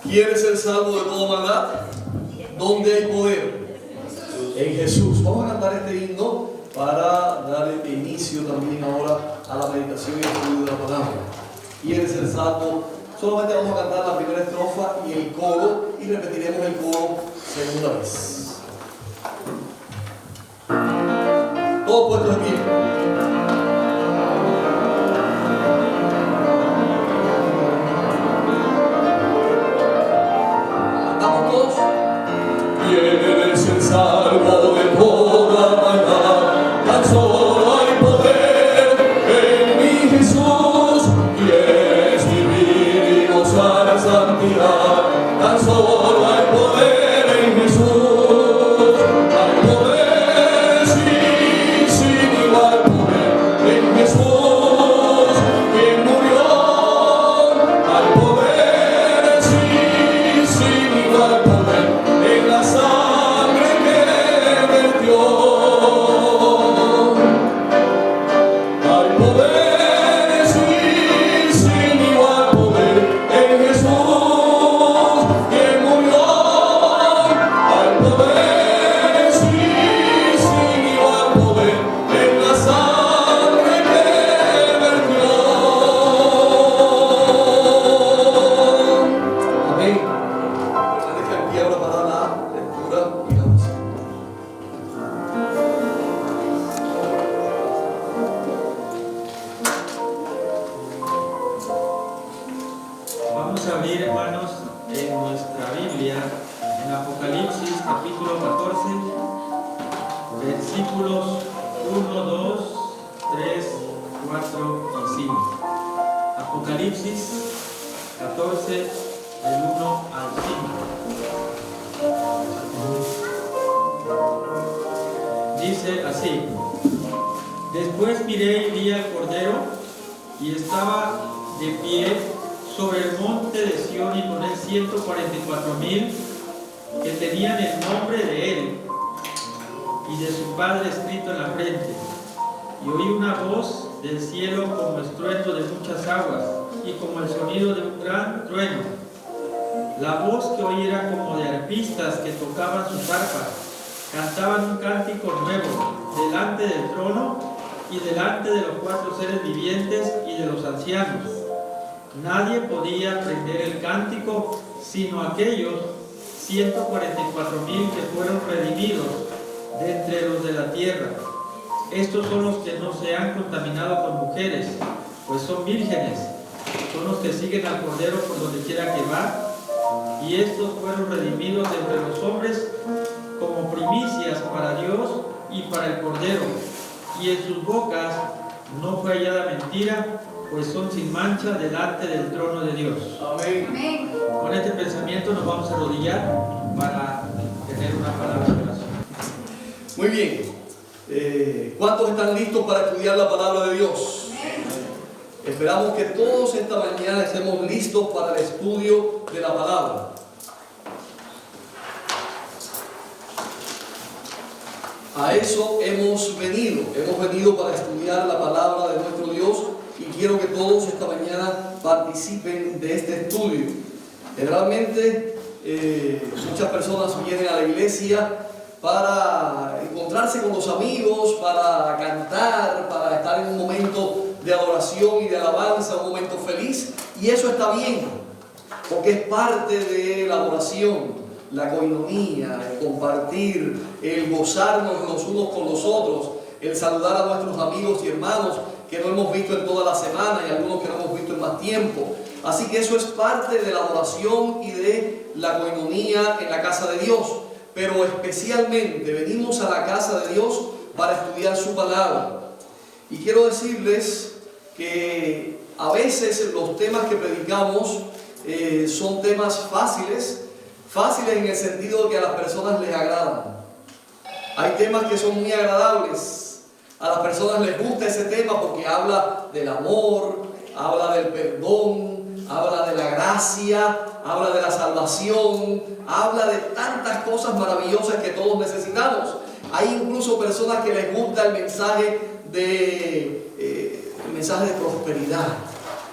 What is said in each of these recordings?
¿Quieres ser salvo de toda maldad? ¿Dónde hay poder? En Jesús. Vamos a cantar este himno para dar inicio también ahora a la meditación y el estudio de la palabra. ¿Quieres ser salvo? Solamente vamos a cantar la primera estrofa y el coro, y repetiremos el coro segunda vez. Todos puestos de pie. Eres el salvo de toda maldad, tan solo hay poder en mi Jesús, y eres vivir y gozar la santidad, tan solo hay poder en Jesús, hay poder, sí, sin igual poder en Jesús, quien murió, hay poder, sí, sin igual poder en la sangre que vertió. Hay poder, sí, sin igual poder en Jesús, quien murió. Hay poder, sí, sin igual poder en la sangre que vertió. Amén. Permanezca en pie ahora para la lectura y la oración. Vamos a abrir, hermanos, en nuestra Biblia, en Apocalipsis capítulo 14, versículos 1, 2, 3, 4 y 5. Apocalipsis 14, del 1 al 5. Dice así: Después miré y vi al Cordero, y estaba de pie sobre el monte de Sión, y con él 144,000 que tenían el nombre de él y de su Padre escrito en la frente. Y oí una voz del cielo como estruendo de muchas aguas y como el sonido de un gran trueno. La voz que oí era como de arpistas que tocaban sus arpas, cantaban un cántico nuevo delante del trono y delante de los 4 seres vivientes y de los ancianos. Nadie podía aprender el cántico sino aquellos 144,000 que fueron redimidos de entre los de la tierra. Estos son los que no se han contaminado con mujeres, pues son vírgenes. Son los que siguen al Cordero por donde quiera que va. Y estos fueron redimidos de entre los hombres como primicias para Dios y para el Cordero. Y en sus bocas no fue hallada mentira, pues son sin mancha delante del trono de Dios. Amén. Con este pensamiento nos vamos a arrodillar para tener una palabra de oración. Muy bien. ¿Cuántos están listos para estudiar la palabra de Dios? Esperamos que todos esta mañana estemos listos para el estudio de la palabra. A eso hemos venido para estudiar la palabra de nuestro Dios, y quiero que todos esta mañana participen de este estudio. Generalmente muchas personas vienen a la iglesia para encontrarse con los amigos, para cantar, para estar en un momento de adoración y de alabanza, un momento feliz, y eso está bien, porque es parte de la adoración, la coinonía, el compartir, el gozarnos los unos con los otros, el saludar a nuestros amigos y hermanos que no hemos visto en toda la semana y algunos que no hemos visto en más tiempo. Así que eso es parte de la adoración y de la coinonía en la casa de Dios. Pero especialmente venimos a la casa de Dios para estudiar su palabra. Y quiero decirles que a veces los temas que predicamos son temas fáciles en el sentido de que a las personas les agradan. Hay temas que son muy agradables. A las personas les gusta ese tema porque habla del amor, habla del perdón, habla de la gracia, habla de la salvación, habla de tantas cosas maravillosas que todos necesitamos. Hay incluso personas que les gusta el mensaje de prosperidad,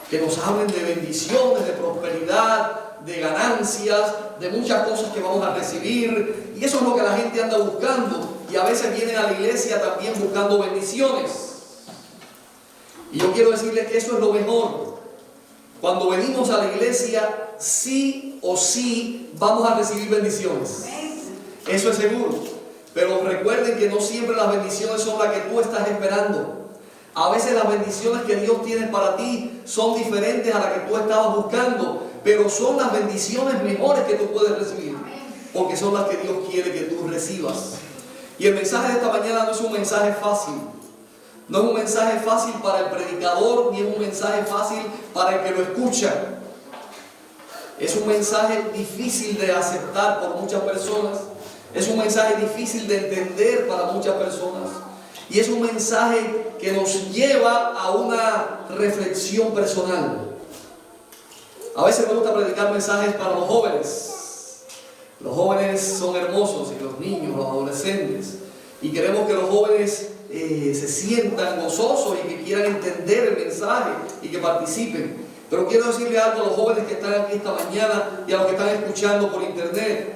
que nos hablen de bendiciones, de prosperidad, de ganancias, de muchas cosas que vamos a recibir. Y eso es lo que la gente anda buscando. Y a veces vienen a la iglesia también buscando bendiciones. Y yo quiero decirles que eso es lo mejor. Cuando venimos a la iglesia, sí o sí vamos a recibir bendiciones. Eso es seguro. Pero recuerden que no siempre las bendiciones son las que tú estás esperando. A veces las bendiciones que Dios tiene para ti son diferentes a las que tú estabas buscando, pero son las bendiciones mejores que tú puedes recibir, porque son las que Dios quiere que tú recibas. Y el mensaje de esta mañana no es un mensaje fácil. No es un mensaje fácil para el predicador, ni es un mensaje fácil para el que lo escucha. Es un mensaje difícil de aceptar por muchas personas. Es un mensaje difícil de entender para muchas personas. Y es un mensaje que nos lleva a una reflexión personal. A veces me gusta predicar mensajes para los jóvenes. Los jóvenes son hermosos, y los niños, los adolescentes. Y queremos que los jóvenes se sientan gozosos y que quieran entender el mensaje y que participen. Pero quiero decirle algo a los jóvenes que están aquí esta mañana y a los que están escuchando por internet.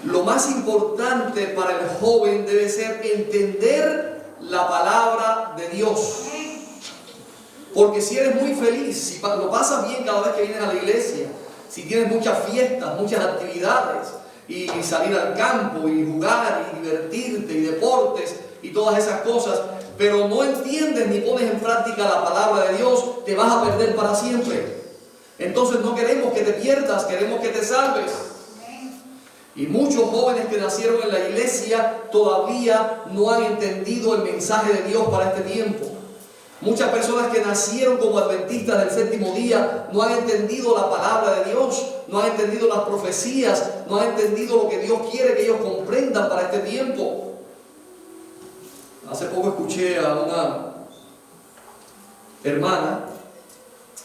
Lo más importante para el joven debe ser entender la palabra de Dios. Porque si eres muy feliz, si lo pasas bien cada vez que vienes a la iglesia, si tienes muchas fiestas, muchas actividades, y salir al campo, y jugar, y divertirte, y deportes, y todas esas cosas, pero no entiendes ni pones en práctica la palabra de Dios, te vas a perder para siempre. Entonces no queremos que te pierdas, queremos que te salves. Y muchos jóvenes que nacieron en la iglesia todavía no han entendido el mensaje de Dios para este tiempo. Muchas personas que nacieron como adventistas del séptimo día no han entendido la palabra de Dios, no han entendido las profecías, no han entendido lo que Dios quiere que ellos comprendan para este tiempo. Hace poco escuché a una hermana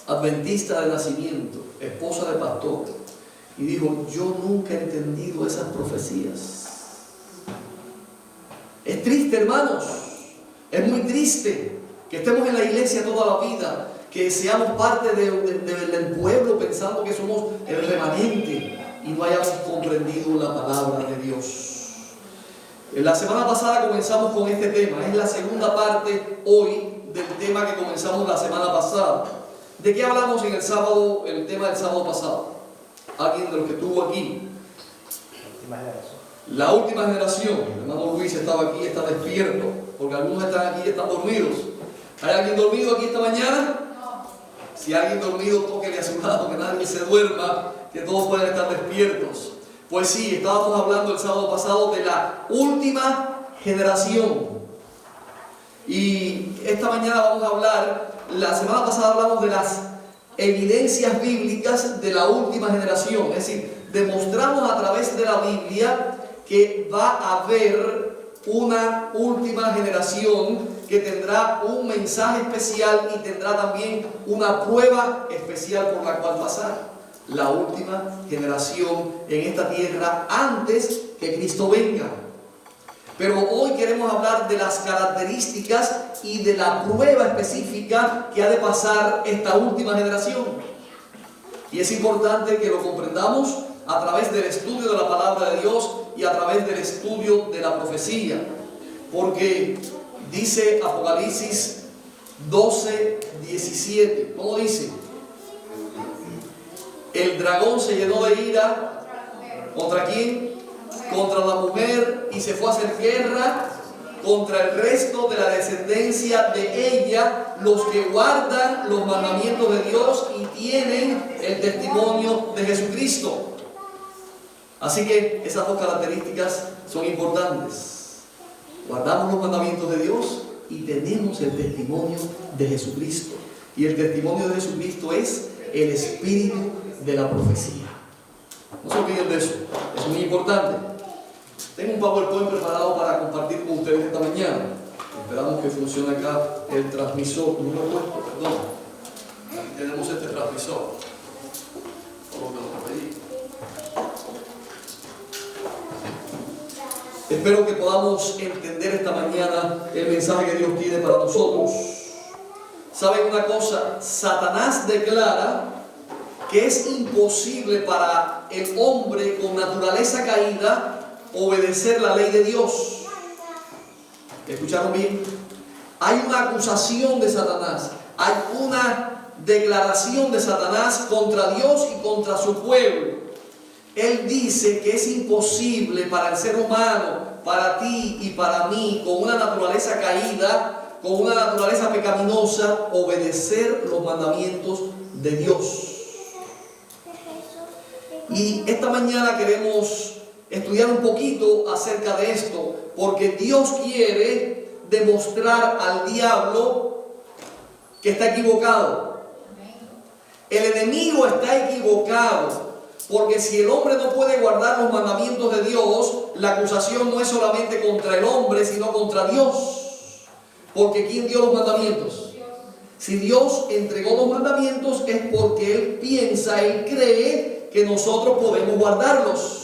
adventista de nacimiento, esposa de pastor, y dijo: yo nunca he entendido esas profecías. Es triste, hermanos, es muy triste que estemos en la iglesia toda la vida, que seamos parte del pueblo pensando que somos el remanente y no hayamos comprendido la palabra de Dios. La semana pasada comenzamos con este tema, es la segunda parte hoy del tema que comenzamos la semana pasada. ¿De qué hablamos en el sábado, el tema del sábado pasado? ¿Alguien de los que estuvo aquí? La última generación. El hermano Luis estaba aquí, está despierto, porque algunos están aquí y están dormidos. ¿Hay alguien dormido aquí esta mañana? No. Si hay alguien dormido, tóquele a su lado, que nadie se duerma, que todos puedan estar despiertos. Pues sí, estábamos hablando el sábado pasado de la última generación. Y esta mañana vamos a hablar, la semana pasada hablamos de las evidencias bíblicas de la última generación. Es decir, demostramos a través de la Biblia que va a haber una última generación que tendrá un mensaje especial y tendrá también una prueba especial por la cual pasar. La última generación en esta tierra antes que Cristo venga. Pero hoy queremos hablar de las características y de la prueba específica que ha de pasar esta última generación. Y es importante que lo comprendamos a través del estudio de la palabra de Dios y a través del estudio de la profecía. Porque dice Apocalipsis 12:17. ¿Cómo dice? El dragón se llenó de ira. ¿Contra quién? Contra la mujer, y se fue a hacer guerra contra el resto de la descendencia de ella, los que guardan los mandamientos de Dios y tienen el testimonio de Jesucristo. Así que esas dos características son importantes. Guardamos los mandamientos de Dios y tenemos el testimonio de Jesucristo. Y el testimonio de Jesucristo es el espíritu de la profecía. No se olviden de eso, es muy importante. Tengo un PowerPoint preparado para compartir con ustedes esta mañana. Esperamos que funcione acá el transmisor. No lo he puesto, perdón. Aquí tenemos este transmisor. Espero que podamos entender esta mañana el mensaje que Dios tiene para nosotros. ¿Saben una cosa? Satanás declara que es imposible imposible para el hombre con naturaleza caída obedecer la ley de Dios. ¿Escucharon bien? Hay una acusación de Satanás, hay una declaración de Satanás contra Dios y contra su pueblo. Él dice que es imposible para el ser humano, para ti y para mí, con una naturaleza caída, con una naturaleza pecaminosa, obedecer los mandamientos de Dios. Y esta mañana queremos estudiar un poquito acerca de esto, porque Dios quiere demostrar al diablo que está equivocado. El enemigo está equivocado, porque si el hombre no puede guardar los mandamientos de Dios, la acusación no es solamente contra el hombre, sino contra Dios. Porque ¿quién dio los mandamientos? Si Dios entregó los mandamientos es porque Él piensa, Él cree que nosotros podemos guardarlos.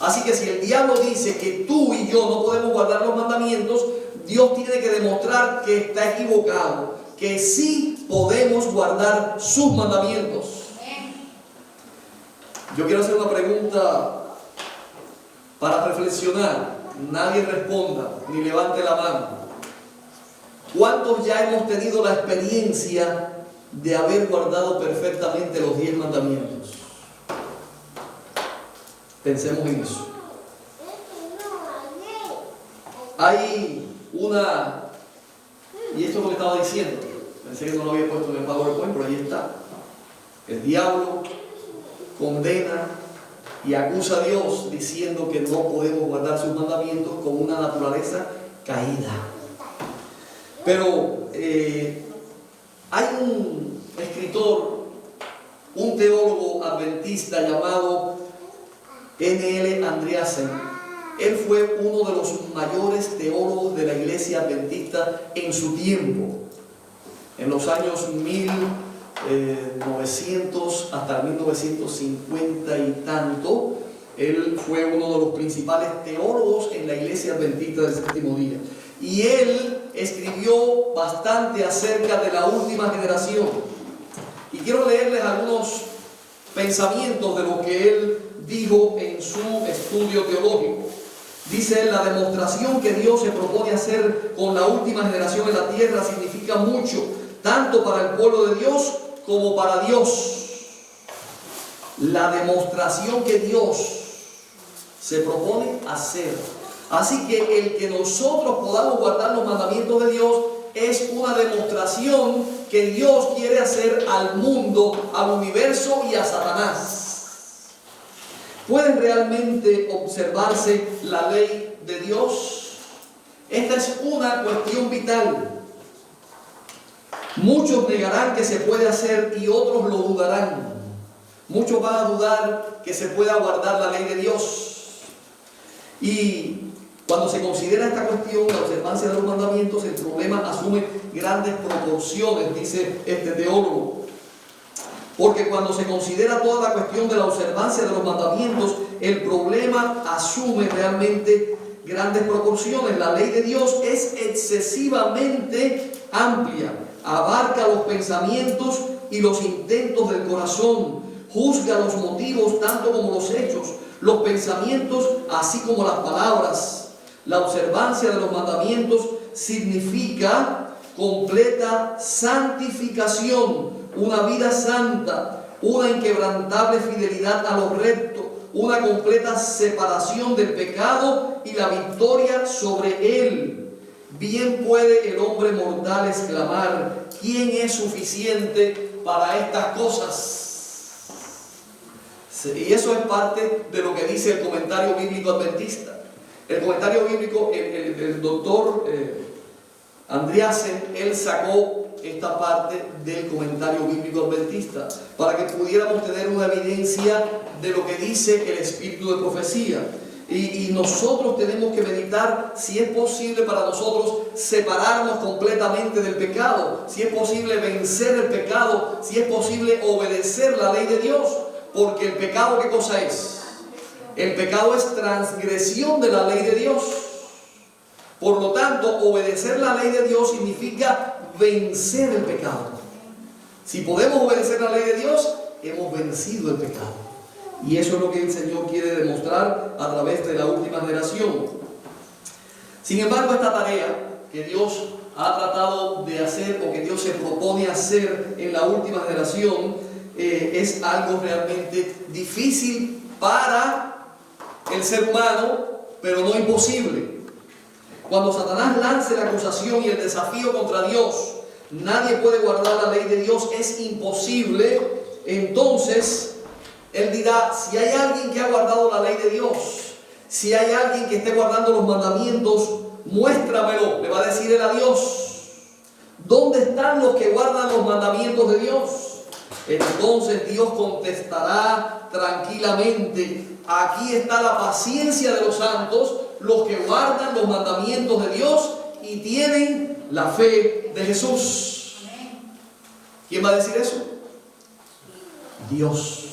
Así que si el diablo dice que tú y yo no podemos guardar los mandamientos, Dios tiene que demostrar que está equivocado, que sí podemos guardar sus mandamientos. Yo quiero hacer una pregunta para reflexionar. Nadie responda ni levante la mano. ¿Cuántos ya hemos tenido la experiencia de haber guardado perfectamente los 10 mandamientos? Pensemos en eso. Hay una, y esto es lo que estaba diciendo, pensé que no lo había puesto en el PowerPoint, pero ahí está. El diablo condena y acusa a Dios diciendo que no podemos guardar sus mandamientos con una naturaleza caída. Pero hay un escritor, un teólogo adventista llamado N.L. Andreasen. Él fue uno de los mayores teólogos de la iglesia adventista en su tiempo, en los años 1900 hasta 1950 y tanto. Él fue uno de los principales teólogos en la iglesia adventista del séptimo día. Y él escribió bastante acerca de la última generación. Y quiero leerles algunos pensamientos de lo que él dijo en su estudio teológico. Dice él: la demostración que Dios se propone hacer con la última generación en la tierra significa mucho, tanto para el pueblo de Dios como para Dios. La demostración que Dios se propone hacer. Así que el que nosotros podamos guardar los mandamientos de Dios es una demostración que Dios quiere hacer al mundo, al universo y a Satanás. ¿Puede realmente observarse la ley de Dios? Esta es una cuestión vital. Muchos negarán que se puede hacer y otros lo dudarán. Muchos van a dudar que se pueda guardar la ley de Dios. Y cuando se considera esta cuestión, la observancia de los mandamientos, el problema asume grandes proporciones, dice este teólogo. Porque cuando se considera toda la cuestión de la observancia de los mandamientos, el problema asume realmente grandes proporciones. La ley de Dios es excesivamente amplia, abarca los pensamientos y los intentos del corazón, juzga los motivos tanto como los hechos, los pensamientos así como las palabras. La observancia de los mandamientos significa completa santificación, una vida santa, una inquebrantable fidelidad a lo recto, una completa separación del pecado y la victoria sobre él. Bien puede el hombre mortal exclamar: ¿quién es suficiente para estas cosas? Y eso es parte de lo que dice el comentario bíblico adventista. El comentario bíblico, el doctor Andreasen, él sacó esta parte del comentario bíblico adventista para que pudiéramos tener una evidencia de lo que dice el espíritu de profecía. Y nosotros tenemos que meditar si es posible para nosotros separarnos completamente del pecado, si es posible vencer el pecado, si es posible obedecer la ley de Dios. Porque el pecado, ¿qué cosa es? El pecado es transgresión de la ley de Dios. Por lo tanto, obedecer la ley de Dios significa vencer el pecado. Si podemos obedecer la ley de Dios, hemos vencido el pecado. Y eso es lo que el Señor quiere demostrar a través de la última generación. Sin embargo, esta tarea que Dios ha tratado de hacer, o que Dios se propone hacer en la última generación, es algo realmente difícil para el ser humano, pero no imposible. Cuando Satanás lance la acusación y el desafío contra Dios, nadie puede guardar la ley de Dios, es imposible. Entonces, él dirá, si hay alguien que ha guardado la ley de Dios, si hay alguien que esté guardando los mandamientos, muéstramelo, le va a decir él a Dios. ¿Dónde están los que guardan los mandamientos de Dios? Entonces Dios contestará tranquilamente, aquí está la paciencia de los santos, los que guardan los mandamientos de Dios y tienen la fe de Jesús. ¿Quién va a decir eso? Dios.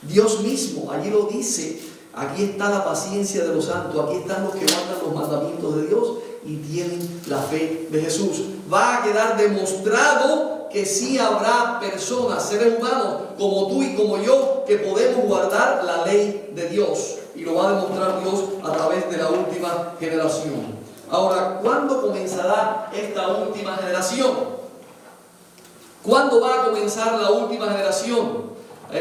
Dios mismo, allí lo dice, aquí está la paciencia de los santos, aquí están los que guardan los mandamientos de Dios y tienen la fe de Jesús. Va a quedar demostrado que sí habrá personas, seres humanos como tú y como yo, que podemos guardar la ley de Dios, y lo va a demostrar Dios a través de la última generación. Ahora, ¿cuándo comenzará esta última generación? ¿Cuándo va a comenzar la última generación?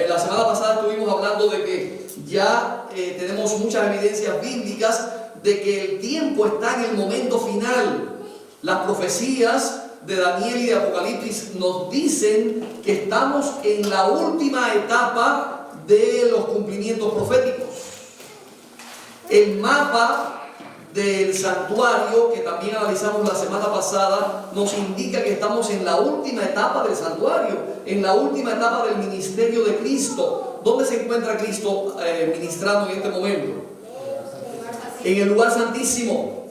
La semana pasada estuvimos hablando de que ya tenemos muchas evidencias bíblicas de que el tiempo está en el momento final. Las profecías de Daniel y de Apocalipsis nos dicen que estamos en la última etapa de los cumplimientos proféticos. El mapa del santuario, que también analizamos la semana pasada, nos indica que estamos en la última etapa del santuario, en la última etapa del ministerio de Cristo. ¿Dónde se encuentra Cristo ministrando en este momento? En el lugar santísimo.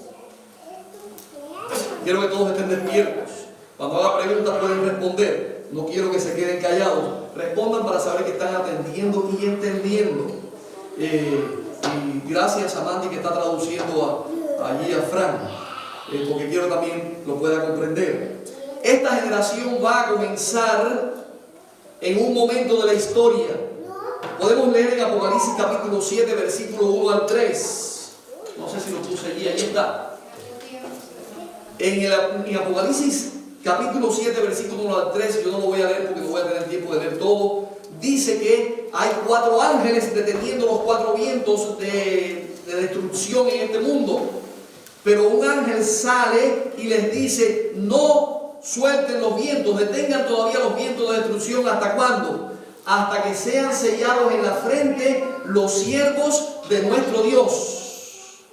Quiero que todos estén despiertos. Cuando haga preguntas pueden responder. No quiero que se queden callados. Respondan para saber que están atendiendo y entendiendo. Y gracias a Mandy que está traduciendo allí a Fran, porque quiero también lo pueda comprender. Esta generación va a comenzar en un momento de la historia. Podemos leer en Apocalipsis capítulo 7, versículo 1 al 3. No sé si lo puse allí, ahí está. En Apocalipsis capítulo 7, versículo 1 al 3, yo no lo voy a leer porque no voy a tener tiempo de leer todo. Dice que hay 4 ángeles deteniendo los 4 vientos de destrucción en este mundo. Pero un ángel sale y les dice, no suelten los vientos, detengan todavía los vientos de destrucción. ¿Hasta cuándo? Hasta que sean sellados en la frente los siervos de nuestro Dios.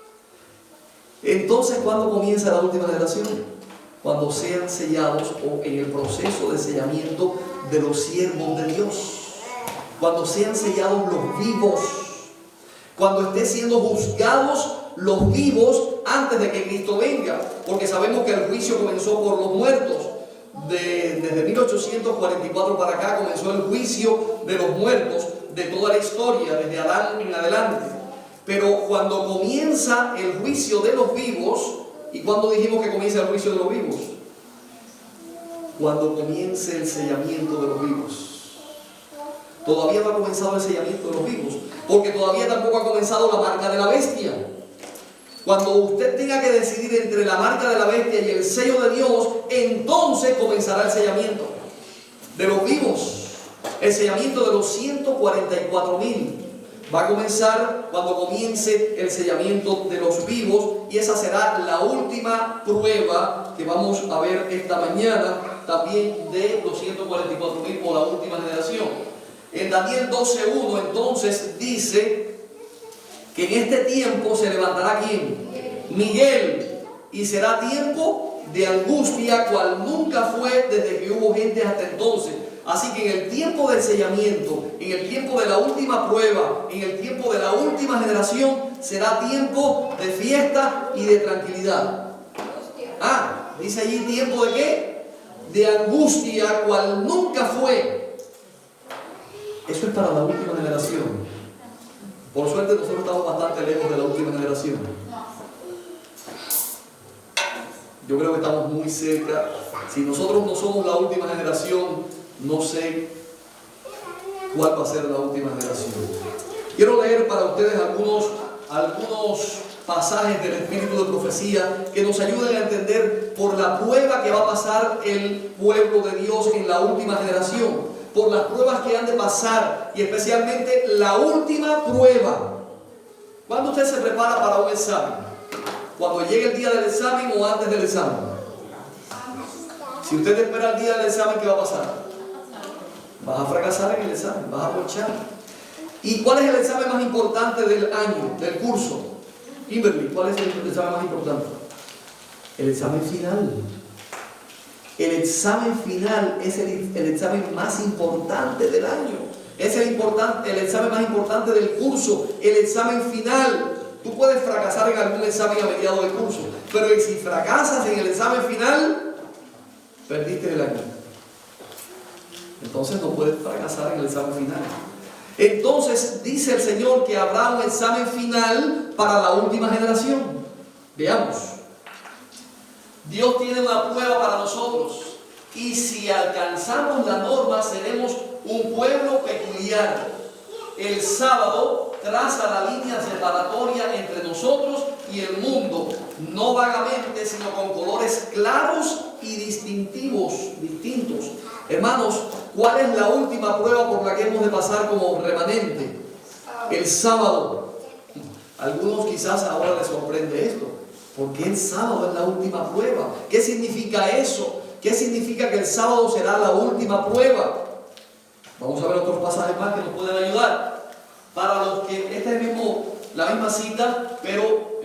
Entonces, ¿cuándo comienza la última generación? Cuando sean sellados, o en el proceso de sellamiento de los siervos de Dios. Cuando sean sellados los vivos, cuando estén siendo juzgados los vivos antes de que Cristo venga, porque sabemos que el juicio comenzó por los muertos. Desde 1844 para acá comenzó el juicio de los muertos de toda la historia, desde Adán en adelante. Pero cuando comienza el juicio de los vivos, ¿y cuándo dijimos que comienza el juicio de los vivos? Cuando comience el sellamiento de los vivos. Todavía no ha comenzado el sellamiento de los vivos, porque todavía tampoco ha comenzado la marca de la bestia. Cuando usted tenga que decidir entre la marca de la bestia y el sello de Dios, entonces comenzará el sellamiento de los vivos. El sellamiento de los 144,000 va a comenzar cuando comience el sellamiento de los vivos, y esa será la última prueba que vamos a ver esta mañana, también de los 144,000 o la última generación. En Daniel 12:1 entonces dice que en este tiempo se levantará ¿quién? Miguel, y será tiempo de angustia cual nunca fue desde que hubo gente hasta entonces. Así que en el tiempo del sellamiento, en el tiempo de la última prueba, en el tiempo de la última generación, será tiempo de fiesta y de tranquilidad. Dice allí tiempo de ¿qué? De angustia cual nunca fue. Eso es para la última generación. Por suerte nosotros estamos bastante lejos de la última generación. Yo creo que estamos muy cerca. Si nosotros no somos la última generación, no sé cuál va a ser la última generación. Quiero leer para ustedes algunos pasajes del Espíritu de Profecía que nos ayuden a entender por la prueba que va a pasar el pueblo de Dios en la última generación, por las pruebas que han de pasar y especialmente la última prueba. ¿Cuándo usted se prepara para un examen? ¿Cuando llegue el día del examen o antes del examen? Si usted espera el día del examen, ¿qué va a pasar? Vas a fracasar en el examen, vas a ponchar. ¿Y cuál es el examen más importante del año, del curso? Kimberly, ¿cuál es el examen más importante? El examen final. El examen final es el examen más importante del año. Es el examen más importante del curso, el examen final. Tú puedes fracasar en algún examen a mediados del curso, pero si fracasas en el examen final, perdiste el año. Entonces no puedes fracasar en el examen final. Entonces dice el Señor que habrá un examen final para la última generación. Veamos. Dios tiene una prueba para nosotros y si alcanzamos la norma seremos un pueblo peculiar. El sábado traza la línea separatoria entre nosotros y el mundo, no vagamente, sino con colores claros y distintos. Hermanos, ¿cuál es la última prueba por la que hemos de pasar como remanente? El sábado. Algunos quizás ahora les sorprende esto. ¿Por qué el sábado es la última prueba? ¿Qué significa eso? ¿Qué significa que el sábado será la última prueba? Vamos a ver otros pasajes más que nos pueden ayudar. Para los que, esta es la misma cita, pero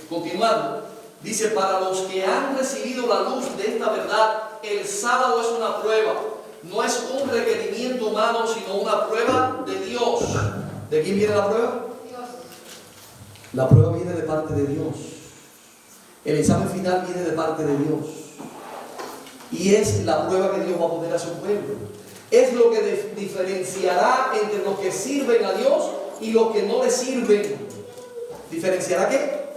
continuando. Dice, para los que han recibido la luz de esta verdad, el sábado es una prueba. No es un requerimiento humano, sino una prueba de Dios. ¿De quién viene la prueba? Dios. La prueba viene de parte de Dios. El examen final viene de parte de Dios. Y es la prueba que Dios va a poner a su pueblo. Es lo que diferenciará entre los que sirven a Dios y los que no le sirven. ¿Diferenciará qué?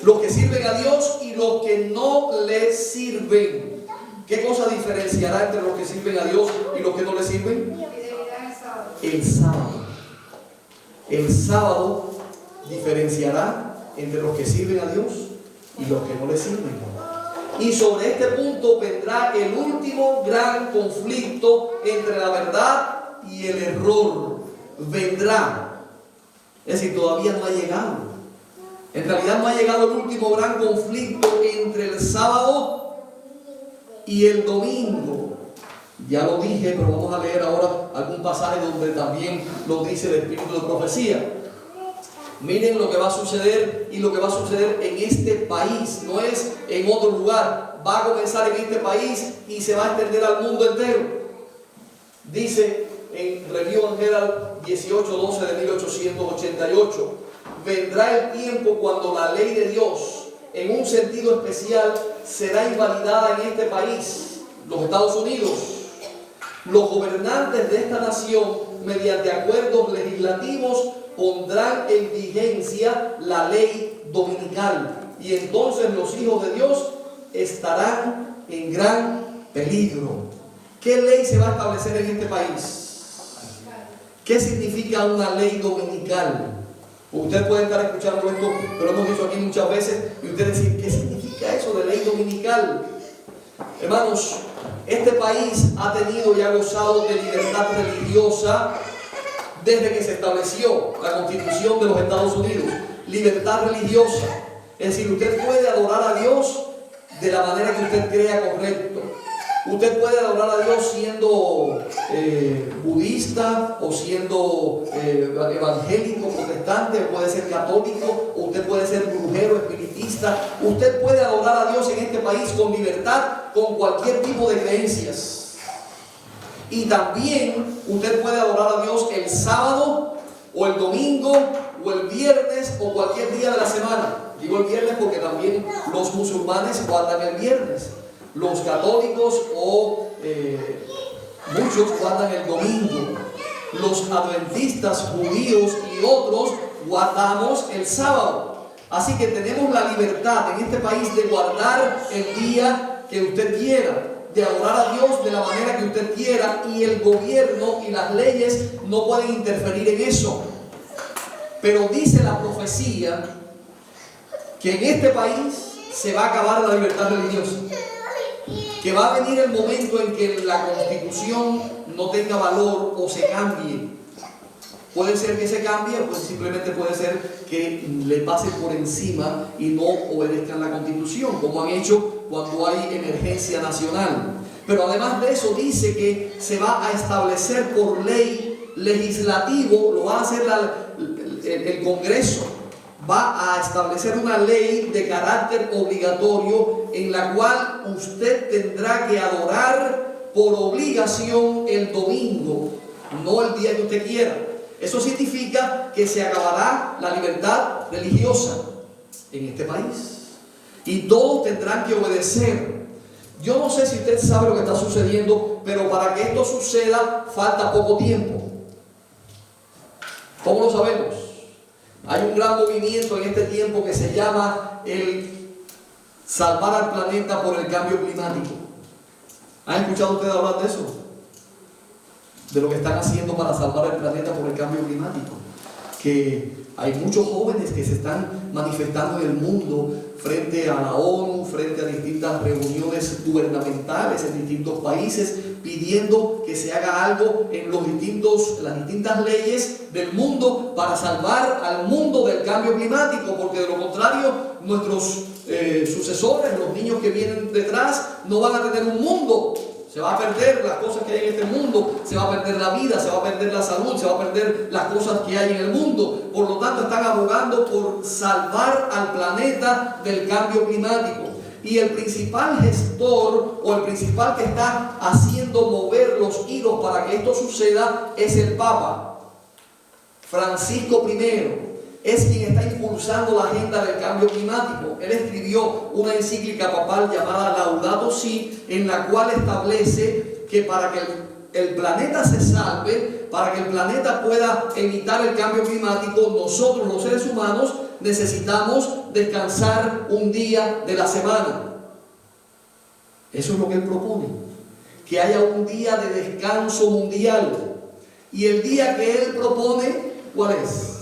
Los que sirven a Dios y los que no le sirven. ¿Qué cosa diferenciará entre los que sirven a Dios y los que no le sirven? El sábado. El sábado diferenciará entre los que sirven a Dios y los que no le sirven. Y sobre este punto vendrá el último gran conflicto entre la verdad y el error. Vendrá. Es decir, todavía no ha llegado. En realidad no ha llegado el último gran conflicto entre el sábado y el domingo. Ya lo dije, pero vamos a leer ahora algún pasaje donde también lo dice el Espíritu de Profecía. Miren lo que va a suceder y lo que va a suceder en este país, no es en otro lugar. Va a comenzar en este país y se va a extender al mundo entero. Dice en Review and Herald 1812 de 1888, vendrá el tiempo cuando la ley de Dios, en un sentido especial, será invalidada en este país, los Estados Unidos. Los gobernantes de esta nación, mediante acuerdos legislativos, pondrán en vigencia la ley dominical y entonces los hijos de Dios estarán en gran peligro. ¿Qué ley se va a establecer en este país? ¿Qué significa una ley dominical? Usted puede estar escuchando esto, pero lo hemos dicho aquí muchas veces, y usted decir, ¿qué significa eso de ley dominical? Hermanos, este país ha tenido y ha gozado de libertad religiosa desde que se estableció la Constitución de los Estados Unidos. Libertad religiosa. Es decir, usted puede adorar a Dios de la manera que usted crea correcto. Usted puede adorar a Dios siendo budista o siendo evangélico, protestante, o puede ser católico, o usted puede ser brujero, espiritista. Usted puede adorar a Dios en este país con libertad, con cualquier tipo de creencias. Y también usted puede adorar a Dios el sábado, o el domingo, o el viernes, o cualquier día de la semana. Digo el viernes porque también los musulmanes guardan el viernes. Los católicos muchos guardan el domingo. Los adventistas, judíos y otros guardamos el sábado. Así que tenemos la libertad en este país de guardar el día que usted quiera. de adorar a Dios de la manera que usted quiera, y el gobierno y las leyes no pueden interferir en eso. Pero dice la profecía que en este país se va a acabar la libertad religiosa, que va a venir el momento en que la Constitución no tenga valor o se cambie. Puede ser que se cambie, pues simplemente puede ser que le pasen por encima y no obedezcan la Constitución, como han hecho cuando hay emergencia nacional. Pero además de eso dice que se va a establecer por ley legislativo, lo va a hacer el Congreso, va a establecer una ley de carácter obligatorio en la cual usted tendrá que adorar por obligación el domingo, no el día que usted quiera. Eso significa que se acabará la libertad religiosa en este país y todos tendrán que obedecer. Yo no sé si usted sabe lo que está sucediendo, pero para que esto suceda falta poco tiempo. ¿Cómo lo sabemos? Hay un gran movimiento en este tiempo que se llama el salvar al planeta por el cambio climático. ¿Han escuchado ustedes hablar de eso? De lo que están haciendo para salvar el planeta por el cambio climático. Que hay muchos jóvenes que se están manifestando en el mundo frente a la ONU, frente a distintas reuniones gubernamentales en distintos países, pidiendo que se haga algo en las distintas leyes del mundo para salvar al mundo del cambio climático, porque de lo contrario nuestros sucesores, los niños que vienen detrás, no van a tener un mundo. Se va a perder las cosas que hay en este mundo, se va a perder la vida, se va a perder la salud, se va a perder las cosas que hay en el mundo. Por lo tanto, están abogando por salvar al planeta del cambio climático. Y el principal gestor o el principal que está haciendo mover los hilos para que esto suceda es el Papa. Francisco I es quien está impulsando la agenda del cambio climático. Él escribió una encíclica papal llamada Laudato Si, en la cual establece que para que el planeta se salve, para que el planeta pueda evitar el cambio climático, nosotros los seres humanos necesitamos descansar un día de la semana. Eso es lo que él propone, que haya un día de descanso mundial. Y el día que él propone, ¿cuál es?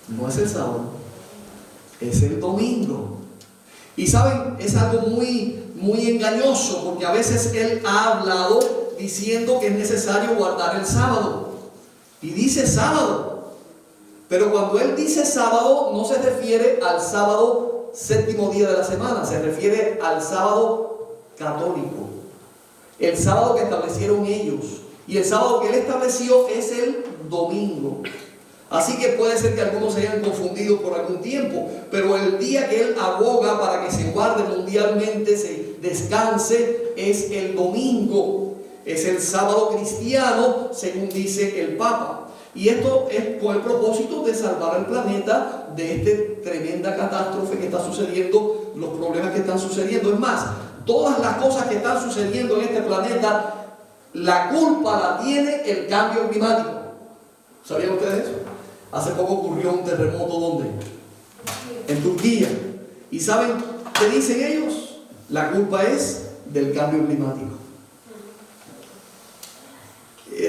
No es el sábado, es el domingo. Y saben, es algo muy engañoso, porque a veces él ha hablado diciendo que es necesario guardar el sábado. Y dice sábado. Pero cuando él dice sábado, no se refiere al sábado séptimo día de la semana, se refiere al sábado católico. El sábado que establecieron ellos. Y el sábado que él estableció es el domingo. Así que puede ser que algunos se hayan confundido por algún tiempo, pero el día que él aboga para que se guarde mundialmente, se descanse, es el domingo, es el sábado cristiano, según dice el Papa. Y esto es con el propósito de salvar al planeta de esta tremenda catástrofe que está sucediendo, los problemas que están sucediendo. Es más, todas las cosas que están sucediendo en este planeta, la culpa la tiene el cambio climático. ¿Sabían ustedes eso? Hace poco ocurrió un terremoto, ¿dónde? En Turquía. ¿Y saben qué dicen ellos? La culpa es del cambio climático.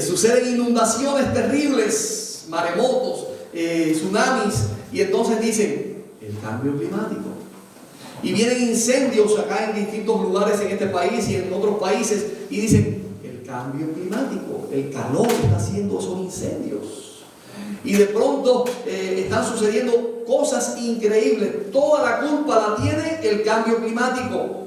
Suceden inundaciones terribles, maremotos, tsunamis, y entonces dicen, el cambio climático. Y vienen incendios acá en distintos lugares en este país y en otros países, y dicen, el cambio climático, el calor está haciendo esos incendios. Y de pronto están sucediendo cosas increíbles. Toda la culpa la tiene el cambio climático,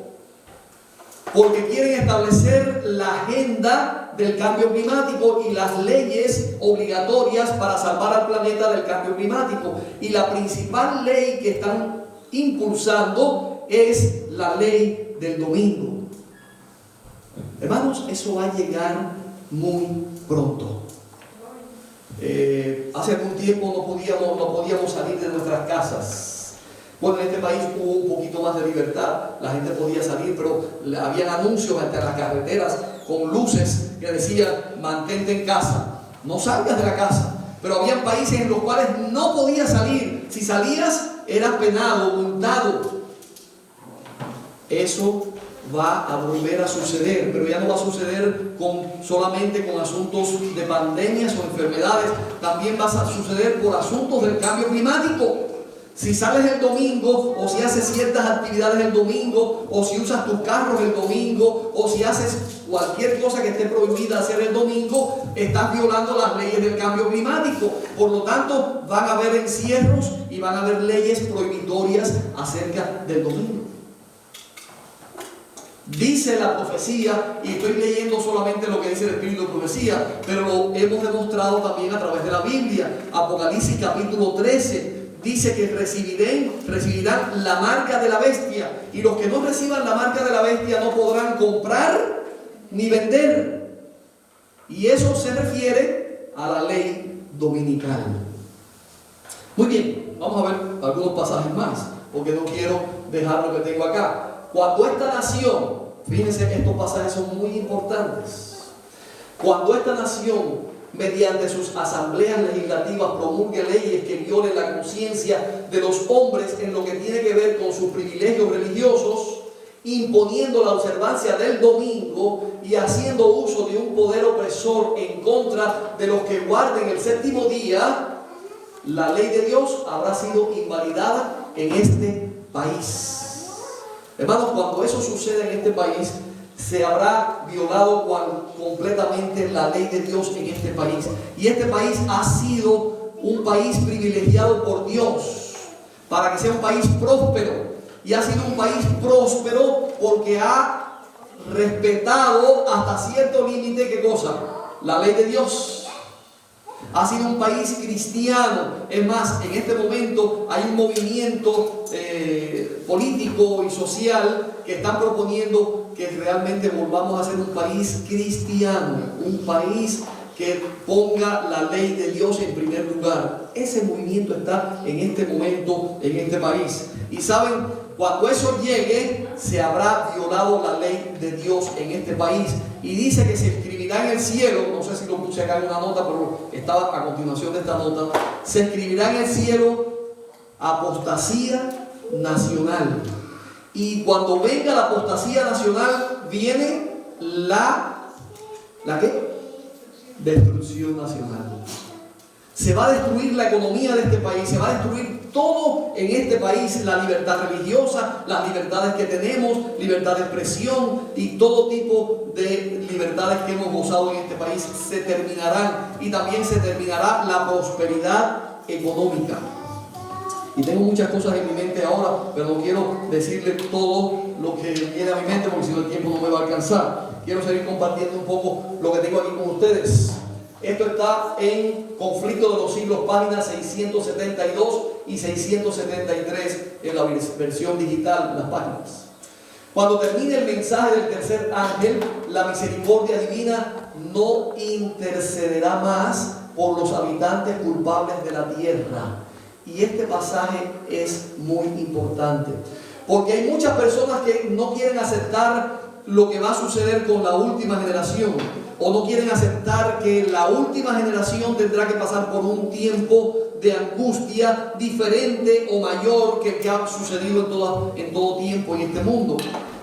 porque quieren establecer la agenda del cambio climático y las leyes obligatorias para salvar al planeta del cambio climático. Y la principal ley que están impulsando es la ley del domingo. Hermanos, eso va a llegar muy pronto. Hace algún tiempo no podíamos salir de nuestras casas. Bueno, en este país hubo un poquito más de libertad, la gente podía salir, pero habían anuncios ante las carreteras con luces que decían, mantente en casa, no salgas de la casa. Pero había países en los cuales no podías salir. Si salías, eras penado, multado. Eso va a volver a suceder, pero ya no va a suceder solamente con asuntos de pandemias o enfermedades, también va a suceder por asuntos del cambio climático. Si sales el domingo, o si haces ciertas actividades el domingo, o si usas tus carros el domingo, o si haces cualquier cosa que esté prohibida hacer el domingo, estás violando las leyes del cambio climático. Por lo tanto, van a haber encierros y van a haber leyes prohibitorias acerca del domingo. Dice la profecía, y estoy leyendo solamente lo que dice el Espíritu de profecía, pero lo hemos demostrado también a través de la Biblia. Apocalipsis capítulo 13 dice que recibirán la marca de la bestia, y los que no reciban la marca de la bestia no podrán comprar ni vender. Y eso se refiere a la ley dominical. Muy bien, vamos a ver algunos pasajes más, porque no quiero dejar lo que tengo acá. Cuando esta nación, fíjense que estos pasajes son muy importantes. Cuando esta nación, mediante sus asambleas legislativas, promulgue leyes que violen la conciencia de los hombres en lo que tiene que ver con sus privilegios religiosos, imponiendo la observancia del domingo y haciendo uso de un poder opresor en contra de los que guarden el séptimo día, la ley de Dios habrá sido invalidada en este país. Hermanos, cuando eso suceda en este país, se habrá violado completamente la ley de Dios en este país. Y este país ha sido un país privilegiado por Dios para que sea un país próspero. Y ha sido un país próspero porque ha respetado hasta cierto límite, ¿qué cosa? La ley de Dios. Ha sido un país cristiano. Es más, en este momento hay un movimiento político y social que están proponiendo que realmente volvamos a ser un país cristiano, un país que ponga la ley de Dios en primer lugar. Ese movimiento está en este momento en este país. Y saben, cuando eso llegue, se habrá violado la ley de Dios en este país. Y dice que se escribirá en el cielo, no sé si lo puse acá en una nota, pero estaba a continuación de esta nota, se escribirá en el cielo apostasía nacional. Y cuando venga la apostasía nacional, viene ¿la qué? Destrucción nacional. Se va a destruir la economía de este país, se va a destruir todo en este país, la libertad religiosa, las libertades que tenemos, libertad de expresión y todo tipo de libertades que hemos gozado en este país se terminarán, y también se terminará la prosperidad económica. Y tengo muchas cosas en mi mente ahora, pero no quiero decirle todo lo que viene a mi mente porque si no el tiempo no me va a alcanzar. Quiero seguir compartiendo un poco lo que tengo aquí con ustedes. Esto está en Conflicto de los Siglos, páginas 672 y 673 en la versión digital, las páginas. Cuando termine el mensaje del tercer ángel, la misericordia divina no intercederá más por los habitantes culpables de la tierra. Y este pasaje es muy importante, porque hay muchas personas que no quieren aceptar lo que va a suceder con la última generación, o no quieren aceptar que la última generación tendrá que pasar por un tiempo de angustia diferente o mayor que el que ha sucedido en todo tiempo en este mundo.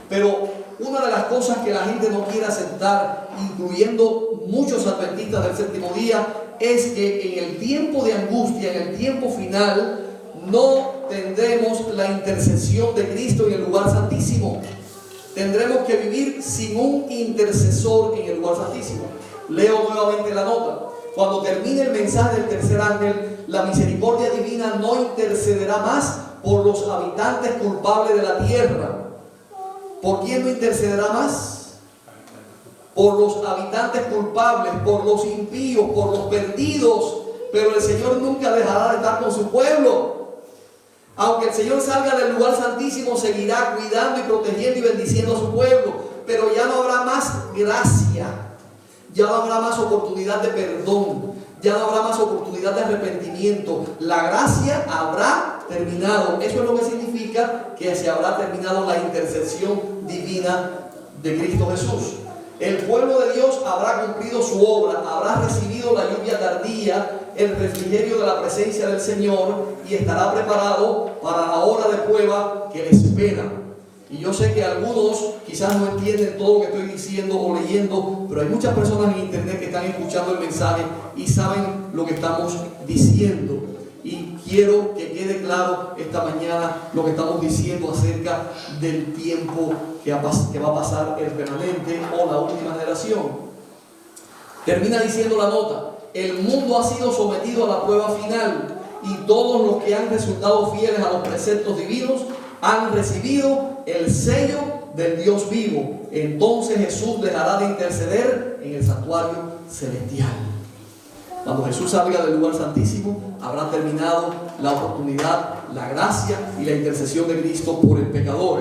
Pero una de las cosas que la gente no quiere aceptar, incluyendo muchos adventistas del séptimo día, es que en el tiempo de angustia, en el tiempo final, no tendremos la intercesión de Cristo en el lugar santísimo. Tendremos que vivir sin un intercesor en el lugar santísimo. Leo nuevamente la nota. Cuando termine el mensaje del tercer ángel, la misericordia divina no intercederá más por los habitantes culpables de la tierra. ¿Por quién no intercederá más? Por los habitantes culpables, por los impíos, por los perdidos. Pero el Señor nunca dejará de estar con su pueblo. Aunque el Señor salga del lugar santísimo, seguirá cuidando y protegiendo y bendiciendo a su pueblo. Pero ya no habrá más gracia, ya no habrá más oportunidad de perdón, ya no habrá más oportunidad de arrepentimiento. La gracia habrá terminado. Eso es lo que significa que se habrá terminado la intercesión divina de Cristo Jesús. El pueblo de Dios habrá cumplido su obra, habrá recibido la lluvia tardía, el refrigerio de la presencia del Señor, y estará preparado para la hora de prueba que le espera. Y yo sé que algunos quizás no entienden todo lo que estoy diciendo o leyendo, pero hay muchas personas en internet que están escuchando el mensaje y saben lo que estamos diciendo. Y quiero que quede claro esta mañana lo que estamos diciendo acerca del tiempo que va a pasar el remanente o la última generación. Termina diciendo la nota: el mundo ha sido sometido a la prueba final y todos los que han resultado fieles a los preceptos divinos han recibido el sello del Dios vivo. Entonces Jesús dejará de interceder en el santuario celestial. Cuando Jesús salga del lugar santísimo, habrá terminado la oportunidad, la gracia y la intercesión de Cristo por el pecador.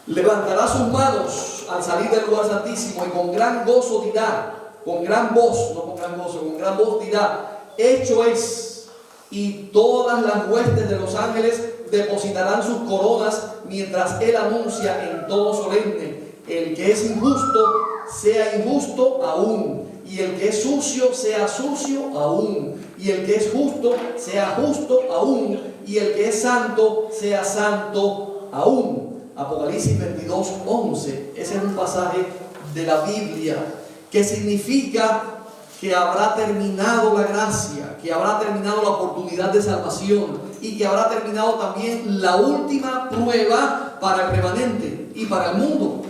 Levantará sus manos al salir del lugar santísimo y con gran gozo dirá, con gran voz, no con gran gozo, con gran voz dirá: hecho es. Y todas las huestes de los ángeles depositarán sus coronas mientras Él anuncia en tono solemne: el que es injusto, sea injusto aún. Y el que es sucio, sea sucio aún. Y el que es justo, sea justo aún. Y el que es santo, sea santo aún. Apocalipsis 22:11. Ese es un pasaje de la Biblia que significa que habrá terminado la gracia, que habrá terminado la oportunidad de salvación y que habrá terminado también la última prueba para el remanente y para el mundo.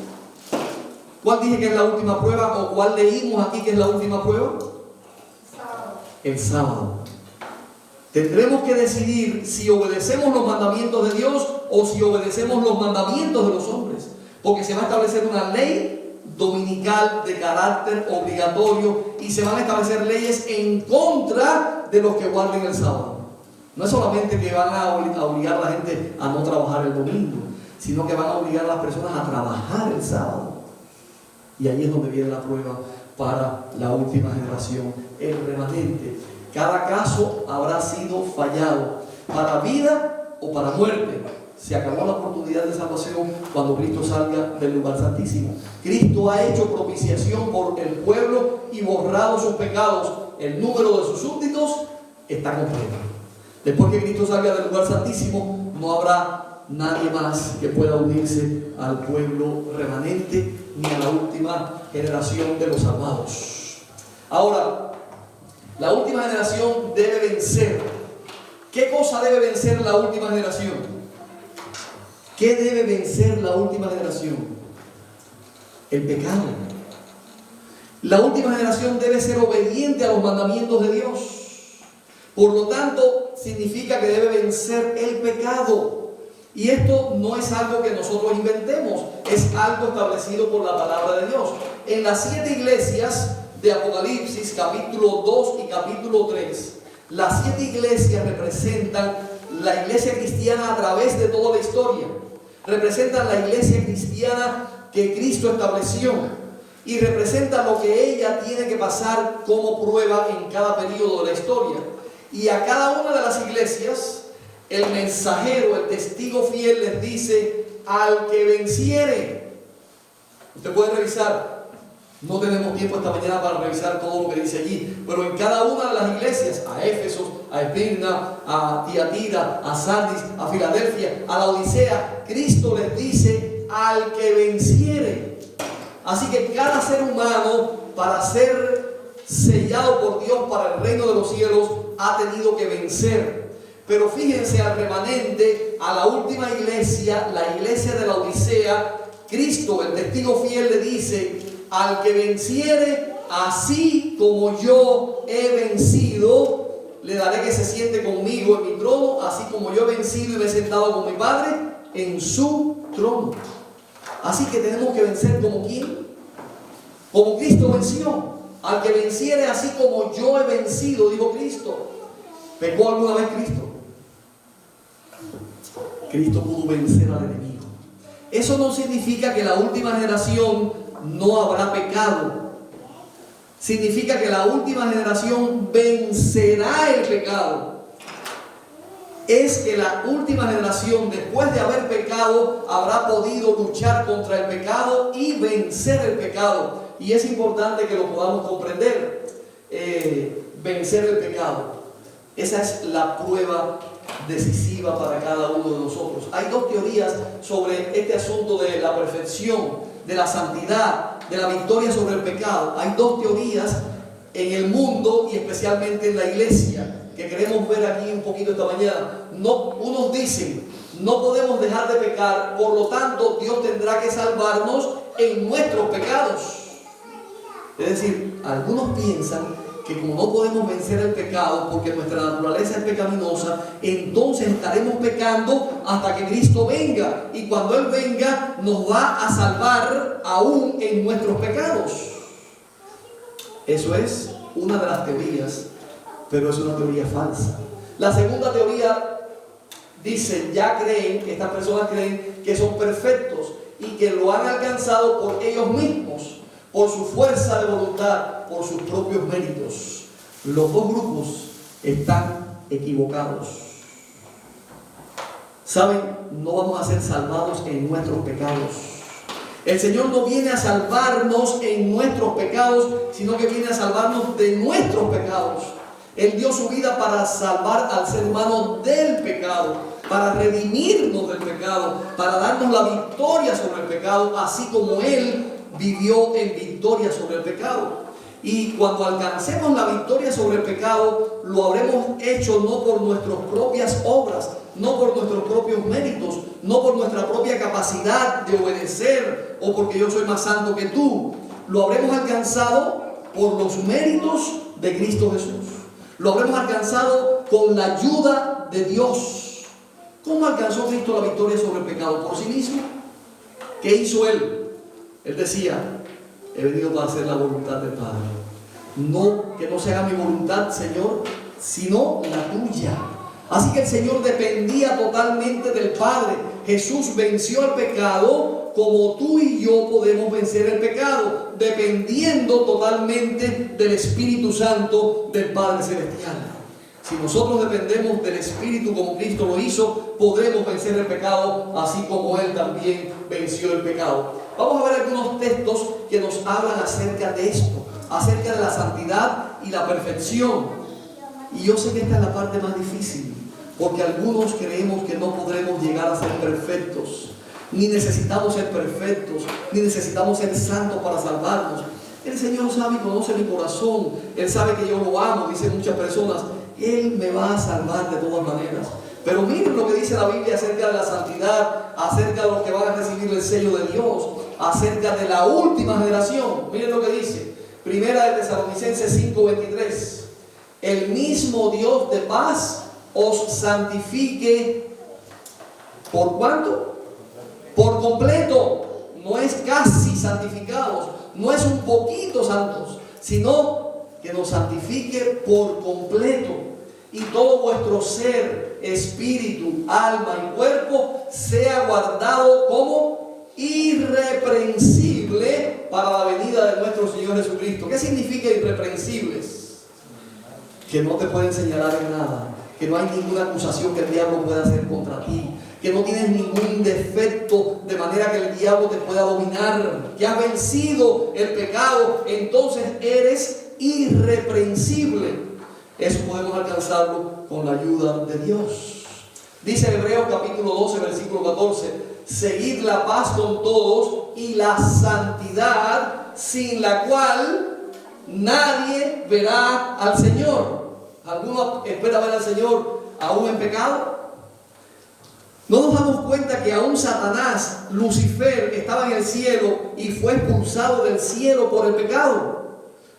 ¿Cuál dije que es la última prueba o cuál leímos aquí que es la última prueba? El sábado. Tendremos que decidir si obedecemos los mandamientos de Dios o si obedecemos los mandamientos de los hombres, porque se va a establecer una ley dominical de carácter obligatorio y se van a establecer leyes en contra de los que guarden el sábado. No es solamente que van a obligar a la gente a no trabajar el domingo, sino que van a obligar a las personas a trabajar el sábado. Y ahí es donde viene la prueba para la última generación, el remanente. Cada caso habrá sido fallado, para vida o para muerte. Se acabó la oportunidad de salvación cuando Cristo salga del lugar santísimo. Cristo ha hecho propiciación por el pueblo y borrado sus pecados. El número de sus súbditos está completo. Después que Cristo salga del lugar santísimo, no habrá nadie más que pueda unirse al pueblo remanente ni a la última generación de los salvados. Ahora, la última generación debe vencer. ¿Qué cosa debe vencer la última generación? ¿Qué debe vencer la última generación? El pecado. La última generación debe ser obediente a los mandamientos de Dios. Por lo tanto, significa que debe vencer el pecado. Y esto no es algo que nosotros inventemos, es algo establecido por la palabra de Dios. En las 7 iglesias de Apocalipsis, capítulo 2 y capítulo 3, las 7 iglesias representan la iglesia cristiana a través de toda la historia. Representan la iglesia cristiana que Cristo estableció y representan lo que ella tiene que pasar como prueba en cada periodo de la historia. Y a cada una de las iglesias, el mensajero, el testigo fiel les dice: al que venciere. Usted puede revisar, no tenemos tiempo esta mañana para revisar todo lo que dice allí, pero en cada una de las iglesias, a Éfeso, a Esmirna, a Tiatira, a Sardis, a Filadelfia, a la Odisea, Cristo les dice: al que venciere. Así que cada ser humano, para ser sellado por Dios para el reino de los cielos, ha tenido que vencer. Pero fíjense, al remanente, a la última iglesia, la iglesia de la Odisea, Cristo, el testigo fiel, le dice: al que venciere, así como yo he vencido, le daré que se siente conmigo en mi trono, así como yo he vencido y me he sentado con mi Padre en su trono. Así que tenemos que vencer como ¿quién? Como Cristo venció. Al que venciere, así como yo he vencido, dijo Cristo. ¿Pecó alguna vez Cristo? Cristo pudo vencer al enemigo. Eso no significa que la última generación no habrá pecado. Significa que la última generación vencerá el pecado. Es que la última generación, después de haber pecado, habrá podido luchar contra el pecado y vencer el pecado. Y es importante que lo podamos comprender. Vencer el pecado. Esa es la prueba decisiva para cada uno de nosotros. Hay dos teorías sobre este asunto de la perfección, de la santidad, de la victoria sobre el pecado. Hay dos teorías en el mundo y especialmente en la iglesia que queremos ver aquí un poquito esta mañana. Unos dicen, no podemos dejar de pecar, por lo tanto Dios tendrá que salvarnos en nuestros pecados. Es decir, algunos piensan que como no podemos vencer el pecado porque nuestra naturaleza es pecaminosa, entonces estaremos pecando hasta que Cristo venga, y cuando Él venga nos va a salvar aún en nuestros pecados. Eso es una de las teorías, pero es una teoría falsa. La segunda teoría dice, estas personas creen que son perfectos y que lo han alcanzado por ellos mismos, por su fuerza de voluntad, por sus propios méritos. Los dos grupos están equivocados. ¿Saben? No vamos a ser salvados en nuestros pecados. El Señor no viene a salvarnos en nuestros pecados, sino que viene a salvarnos de nuestros pecados. Él dio su vida para salvar al ser humano del pecado, para redimirnos del pecado, para darnos la victoria sobre el pecado, así como Él vivió en victoria sobre el pecado. Y cuando alcancemos la victoria sobre el pecado, lo habremos hecho no por nuestras propias obras, no por nuestros propios méritos, no por nuestra propia capacidad de obedecer o porque yo soy más santo que tú. Lo habremos alcanzado por los méritos de Cristo Jesús. Lo habremos alcanzado con la ayuda de Dios. ¿Cómo alcanzó Cristo la victoria sobre el pecado? ¿Por sí mismo? ¿Qué hizo Él? Él decía, he venido para hacer la voluntad del Padre. No, que no se haga mi voluntad, Señor, sino la tuya. Así que el Señor dependía totalmente del Padre. Jesús venció el pecado como tú y yo podemos vencer el pecado, dependiendo totalmente del Espíritu Santo del Padre Celestial. Si nosotros dependemos del Espíritu como Cristo lo hizo, podremos vencer el pecado, así como Él también venció el pecado. Vamos a ver algunos textos que nos hablan acerca de esto, acerca de la santidad y la perfección. Y yo sé que esta es la parte más difícil, porque algunos creemos que no podremos llegar a ser perfectos, ni necesitamos ser perfectos, ni necesitamos ser santos para salvarnos. El Señor sabe y conoce mi corazón. Él sabe que yo lo amo, dicen muchas personas. Él me va a salvar de todas maneras. Pero miren lo que dice la Biblia acerca de la santidad, acerca de los que van a recibir el sello de Dios, acerca de la última generación. Miren lo que dice, Primera de Tesalonicenses 5:23. El mismo Dios de paz os santifique. ¿Por cuánto? Por completo. No es casi santificados, no es un poquito santos, sino que nos santifique por completo. Y todo vuestro ser, espíritu, alma y cuerpo sea guardado como irreprensible para la venida de nuestro Señor Jesucristo. ¿Qué significa irreprensibles? Que no te pueden señalar en nada, que no hay ninguna acusación que el diablo pueda hacer contra ti, que no tienes ningún defecto de manera que el diablo te pueda dominar, que has vencido el pecado, entonces eres irreprensible. Eso podemos alcanzarlo con la ayuda de Dios. Dice Hebreos capítulo 12, versículo 14: seguid la paz con todos y la santidad, sin la cual nadie verá al Señor. ¿Alguno espera ver al Señor aún en pecado? ¿No nos damos cuenta que aún Satanás, Lucifer, estaba en el cielo y fue expulsado del cielo por el pecado?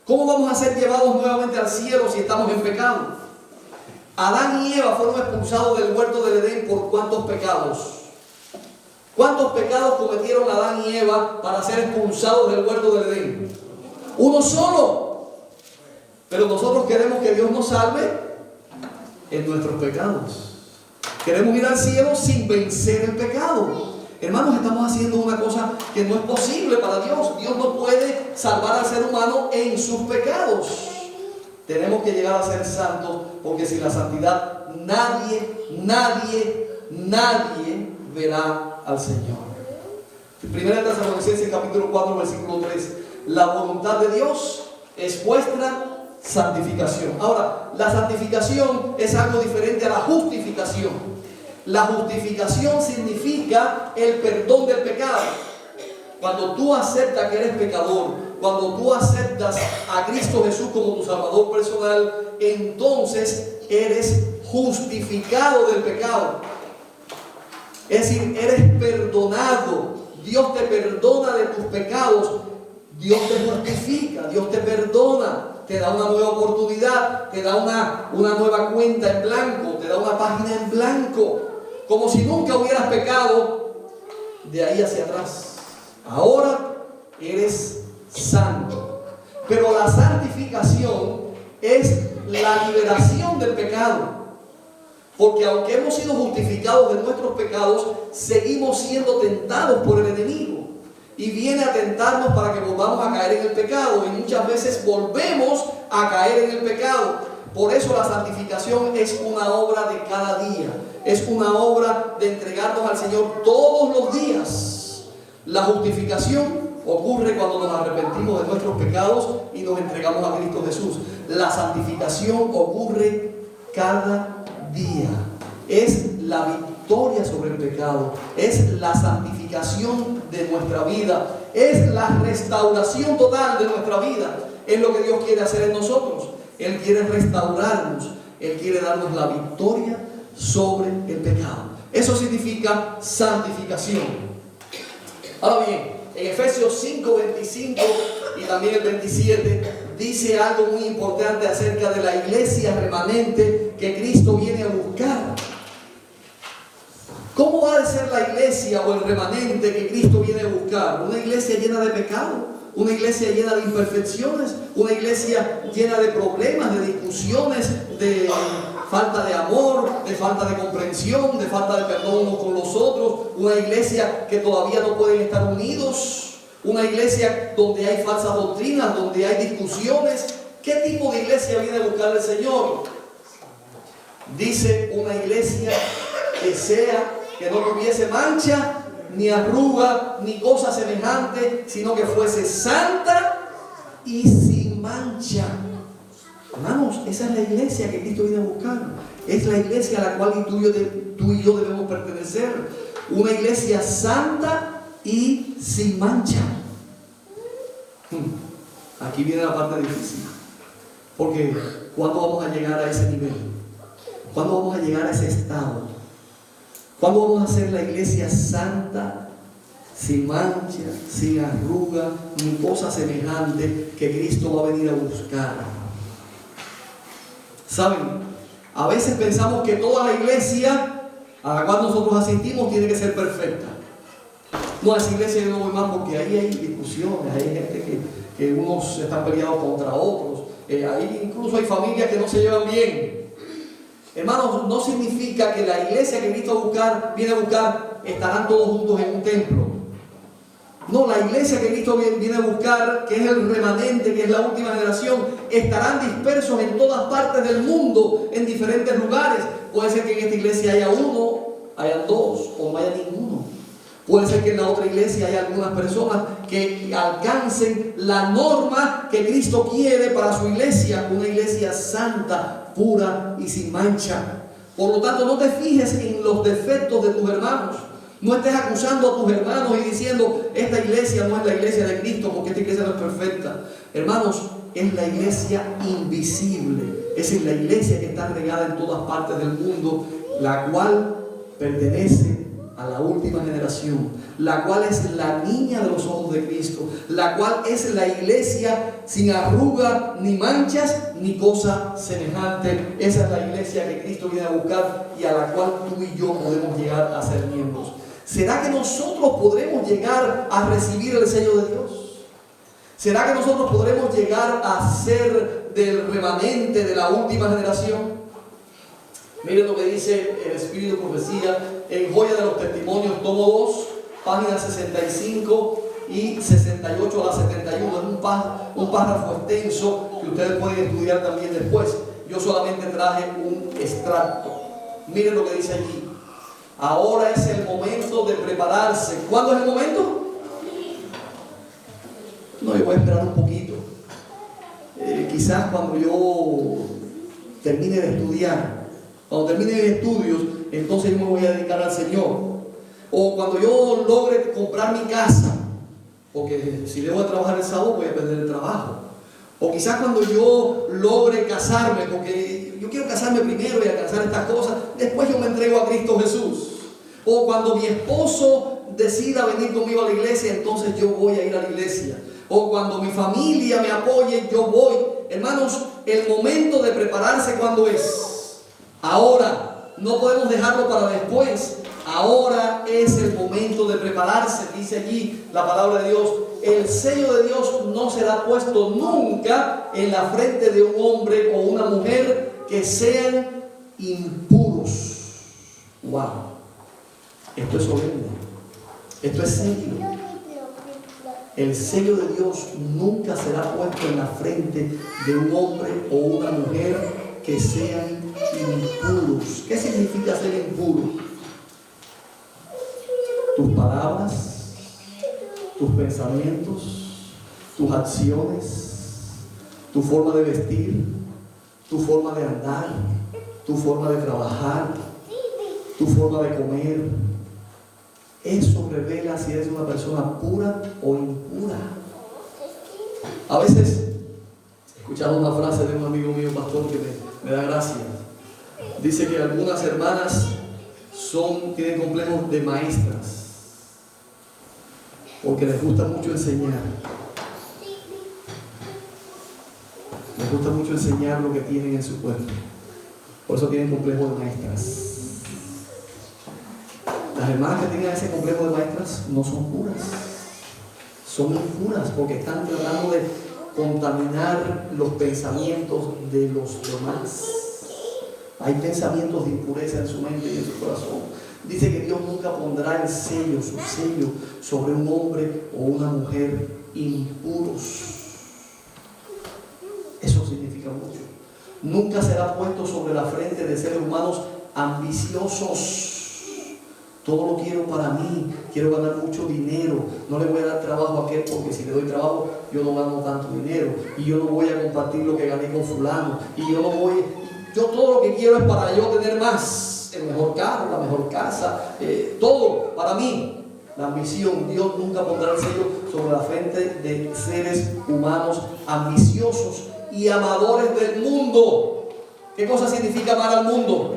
¿Cómo vamos a ser llevados nuevamente al cielo si estamos en pecado? Adán y Eva fueron expulsados del huerto del Edén por ¿cuántos pecados? ¿Cuántos pecados cometieron Adán y Eva para ser expulsados del huerto del Edén? Uno solo. Pero nosotros queremos que Dios nos salve en nuestros pecados. Queremos ir al cielo sin vencer el pecado. Hermanos, estamos haciendo una cosa que no es posible para Dios. Dios no puede salvar al ser humano en sus pecados. Tenemos que llegar a ser santos, porque sin la santidad nadie verá al Señor. Primera de Tesalonicenses capítulo 4 versículo 3. La voluntad de Dios es vuestra santificación. Ahora, la santificación es algo diferente a la justificación. La justificación significa el perdón del pecado. Cuando tú aceptas que eres pecador, cuando tú aceptas a Cristo Jesús como tu Salvador personal, entonces eres justificado del pecado. Es decir, eres perdonado. Dios te perdona de tus pecados. Dios te justifica, Dios te perdona, te da una nueva oportunidad, te da una nueva cuenta en blanco, te da una página en blanco, como si nunca hubieras pecado de ahí hacia atrás. Ahora eres santo. Pero la santificación es la liberación del pecado. Porque aunque hemos sido justificados de nuestros pecados, seguimos siendo tentados por el enemigo. Y viene a tentarnos para que volvamos a caer en el pecado. Y muchas veces volvemos a caer en el pecado. Por eso la santificación es una obra de cada día. Es una obra de entregarnos al Señor todos los días. La justificación ocurre cuando nos arrepentimos de nuestros pecados y nos entregamos a Cristo Jesús. La santificación ocurre cada día. Es la victoria sobre el pecado. Es la santificación de nuestra vida. Es la restauración total de nuestra vida. Es lo que Dios quiere hacer en nosotros. Él quiere restaurarnos. Él quiere darnos la victoria sobre el pecado. Eso significa santificación. Ahora bien, en Efesios 5, 25 y también el 27 dice algo muy importante acerca de la iglesia remanente que Cristo viene a buscar. ¿Cómo va a ser la iglesia o el remanente que Cristo viene a buscar? Una iglesia llena de pecado, una iglesia llena de imperfecciones, una iglesia llena de problemas, de discusiones, de falta de amor, de falta de comprensión, de falta de perdón unos con los otros, una iglesia que todavía no pueden estar unidos, una iglesia donde hay falsas doctrinas, donde hay discusiones. ¿Qué tipo de iglesia viene a buscar el Señor? Dice una iglesia que no tuviese mancha, ni arruga, ni cosa semejante, sino que fuese santa y sin mancha. Hermanos, esa es la iglesia que Cristo viene a buscar. Es la iglesia a la cual tú y yo debemos pertenecer. Una iglesia santa y sin mancha. Aquí viene la parte difícil. Porque ¿cuándo vamos a llegar a ese nivel? ¿Cuándo vamos a llegar a ese estado? ¿Cuándo vamos a ser la iglesia santa, sin mancha, sin arruga, ni cosa semejante que Cristo va a venir a buscar? ¿Saben? A veces pensamos que toda la iglesia a la cual nosotros asistimos tiene que ser perfecta. No, a esa iglesia yo no voy más porque ahí hay discusiones, hay gente que unos están peleados contra otros, ahí incluso hay familias que no se llevan bien. Hermanos, no significa que la iglesia que Cristo viene a buscar estarán todos juntos en un templo. No, la iglesia que Cristo viene a buscar, que es el remanente, que es la última generación, estarán dispersos en todas partes del mundo, en diferentes lugares. Puede ser que en esta iglesia haya uno, haya dos o no haya ninguno. Puede ser que en la otra iglesia haya algunas personas que alcancen la norma que Cristo quiere para su iglesia, una iglesia santa, pura y sin mancha. Por lo tanto, no te fijes en los defectos de tus hermanos. No estés acusando a tus hermanos y diciendo, esta iglesia no es la iglesia de Cristo porque esta iglesia no es perfecta. Hermanos, es la iglesia invisible. Es la iglesia que está regada en todas partes del mundo, la cual pertenece a la última generación, la cual es la niña de los ojos de Cristo, la cual es la iglesia sin arruga, ni manchas, ni cosa semejante. Esa es la iglesia que Cristo viene a buscar y a la cual tú y yo podemos llegar a ser miembros. ¿Será que nosotros podremos llegar a recibir el sello de Dios? ¿Será que nosotros podremos llegar a ser del remanente de la última generación? Miren lo que dice el Espíritu de Profecía en Joya de los Testimonios, tomo 2, páginas 65 y 68 a la 71. Es un párrafo extenso que ustedes pueden estudiar también después. Yo solamente traje un extracto. Miren lo que dice allí. Ahora es el momento de prepararse. ¿Cuándo es el momento? No, yo voy a esperar un poquito. quizás cuando yo termine de estudiar, cuando termine mis estudios, entonces yo me voy a dedicar al Señor. O cuando yo logre comprar mi casa, porque si debo de trabajar el sábado voy a perder el trabajo. O quizás cuando yo logre casarme, porque yo quiero casarme primero y alcanzar estas cosas, después yo me entrego a Cristo Jesús. O cuando mi esposo decida venir conmigo a la iglesia, entonces yo voy a ir a la iglesia. O cuando mi familia me apoye, yo voy. Hermanos, el momento de prepararse, ¿cuándo es? Ahora. No podemos dejarlo para después. Ahora es el momento de prepararse. Dice allí la palabra de Dios: el sello de Dios no será puesto nunca en la frente de un hombre o una mujer que sean impuros. Wow, esto es solemne, esto es serio. El sello de Dios nunca será puesto en la frente de un hombre o una mujer que sean impuros. ¿Qué significa ser impuro? Tus palabras, tus pensamientos, tus acciones, tu forma de vestir, tu forma de andar, tu forma de trabajar, tu forma de comer. Eso revela si eres una persona pura o impura. A veces he escuchado una frase de un amigo mío, pastor, que me da gracia. Dice que algunas hermanas tienen complejos de maestras porque les gusta mucho enseñar. Les gusta mucho enseñar lo que tienen en su cuerpo. Por eso tienen complejos de maestras. Las hermanas que tengan ese complejo de maestras no son puras. Son impuras porque están tratando de contaminar los pensamientos de los demás. Hay pensamientos de impureza en su mente y en su corazón. Dice que Dios nunca pondrá el sello, su sello, sobre un hombre o una mujer impuros. Eso significa mucho. Nunca será puesto sobre la frente de seres humanos ambiciosos. Todo lo quiero para mí, quiero ganar mucho dinero, no le voy a dar trabajo a aquel porque si le doy trabajo yo no gano tanto dinero y yo no voy a compartir lo que gané con fulano y yo todo lo que quiero es para yo tener más, el mejor carro, la mejor casa, todo para mí. La ambición, Dios nunca pondrá el sello sobre la frente de seres humanos ambiciosos y amadores del mundo. ¿Qué cosa significa amar al mundo?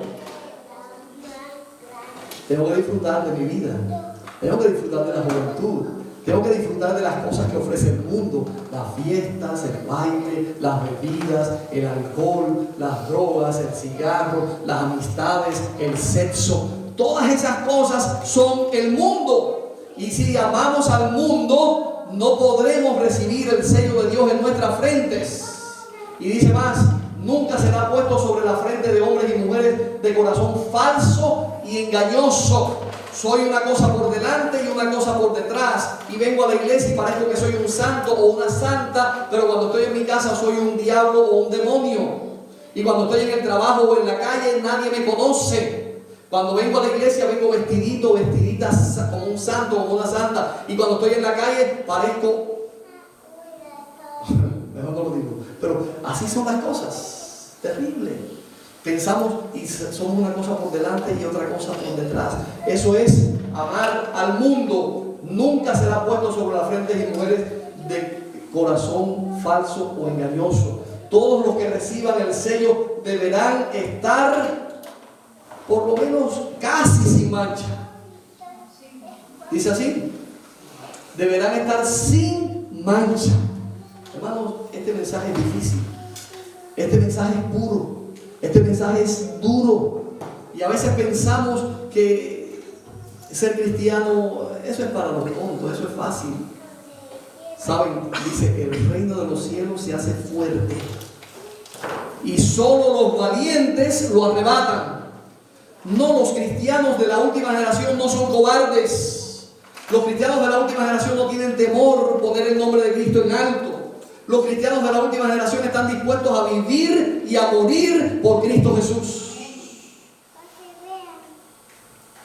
Tengo que disfrutar de mi vida, tengo que disfrutar de la juventud, tengo que disfrutar de las cosas que ofrece el mundo, las fiestas, el baile, las bebidas, el alcohol, las drogas, el cigarro, las amistades, el sexo. Todas esas cosas son el mundo. Y si amamos al mundo, no podremos recibir el sello de Dios en nuestras frentes. Y dice más: nunca será puesto sobre la frente de hombres y mujeres de corazón falso y engañoso. Soy una cosa por delante y una cosa por detrás. Y vengo a la iglesia y parezco que soy un santo o una santa, pero cuando estoy en mi casa soy un diablo o un demonio. Y cuando estoy en el trabajo o en la calle nadie me conoce. Cuando vengo a la iglesia vengo vestidito, vestidita como un santo o como una santa. Y cuando estoy en la calle parezco... Mejor no lo digo. Pero así son las cosas. Terrible. Pensamos y somos una cosa por delante y otra cosa por detrás. Eso es amar al mundo. Nunca será puesto sobre la frente de mujeres de corazón falso o engañoso. Todos los que reciban el sello deberán estar por lo menos casi sin mancha. Dice así: deberán estar sin mancha. Hermanos, este mensaje es difícil. Este mensaje es puro. Este mensaje es duro. Y a veces pensamos que ser cristiano, eso es para los tontos, eso es fácil. ¿Saben? Dice: el reino de los cielos se hace fuerte y solo los valientes lo arrebatan. No, los cristianos de la última generación no son cobardes. Los cristianos de la última generación no tienen temor por poner el nombre de Cristo en alto. Los cristianos de la última generación están dispuestos a vivir y a morir por Cristo Jesús.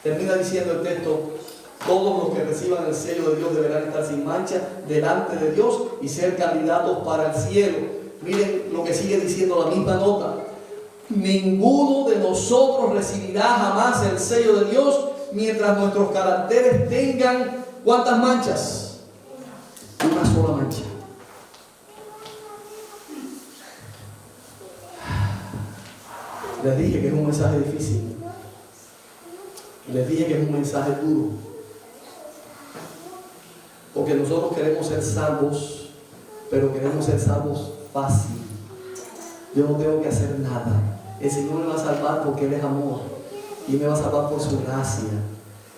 Termina diciendo el texto: todos los que reciban el sello de Dios deberán estar sin mancha delante de Dios y ser candidatos para el cielo. Miren lo que sigue diciendo la misma nota. Ninguno de nosotros recibirá jamás el sello de Dios mientras nuestros caracteres tengan ¿cuántas manchas? Una sola mancha. Les dije que es un mensaje difícil. Les dije que es un mensaje duro. Porque nosotros queremos ser salvos, pero queremos ser salvos fácil. Yo no tengo que hacer nada. El Señor me va a salvar porque Él es amor. Y me va a salvar por su gracia.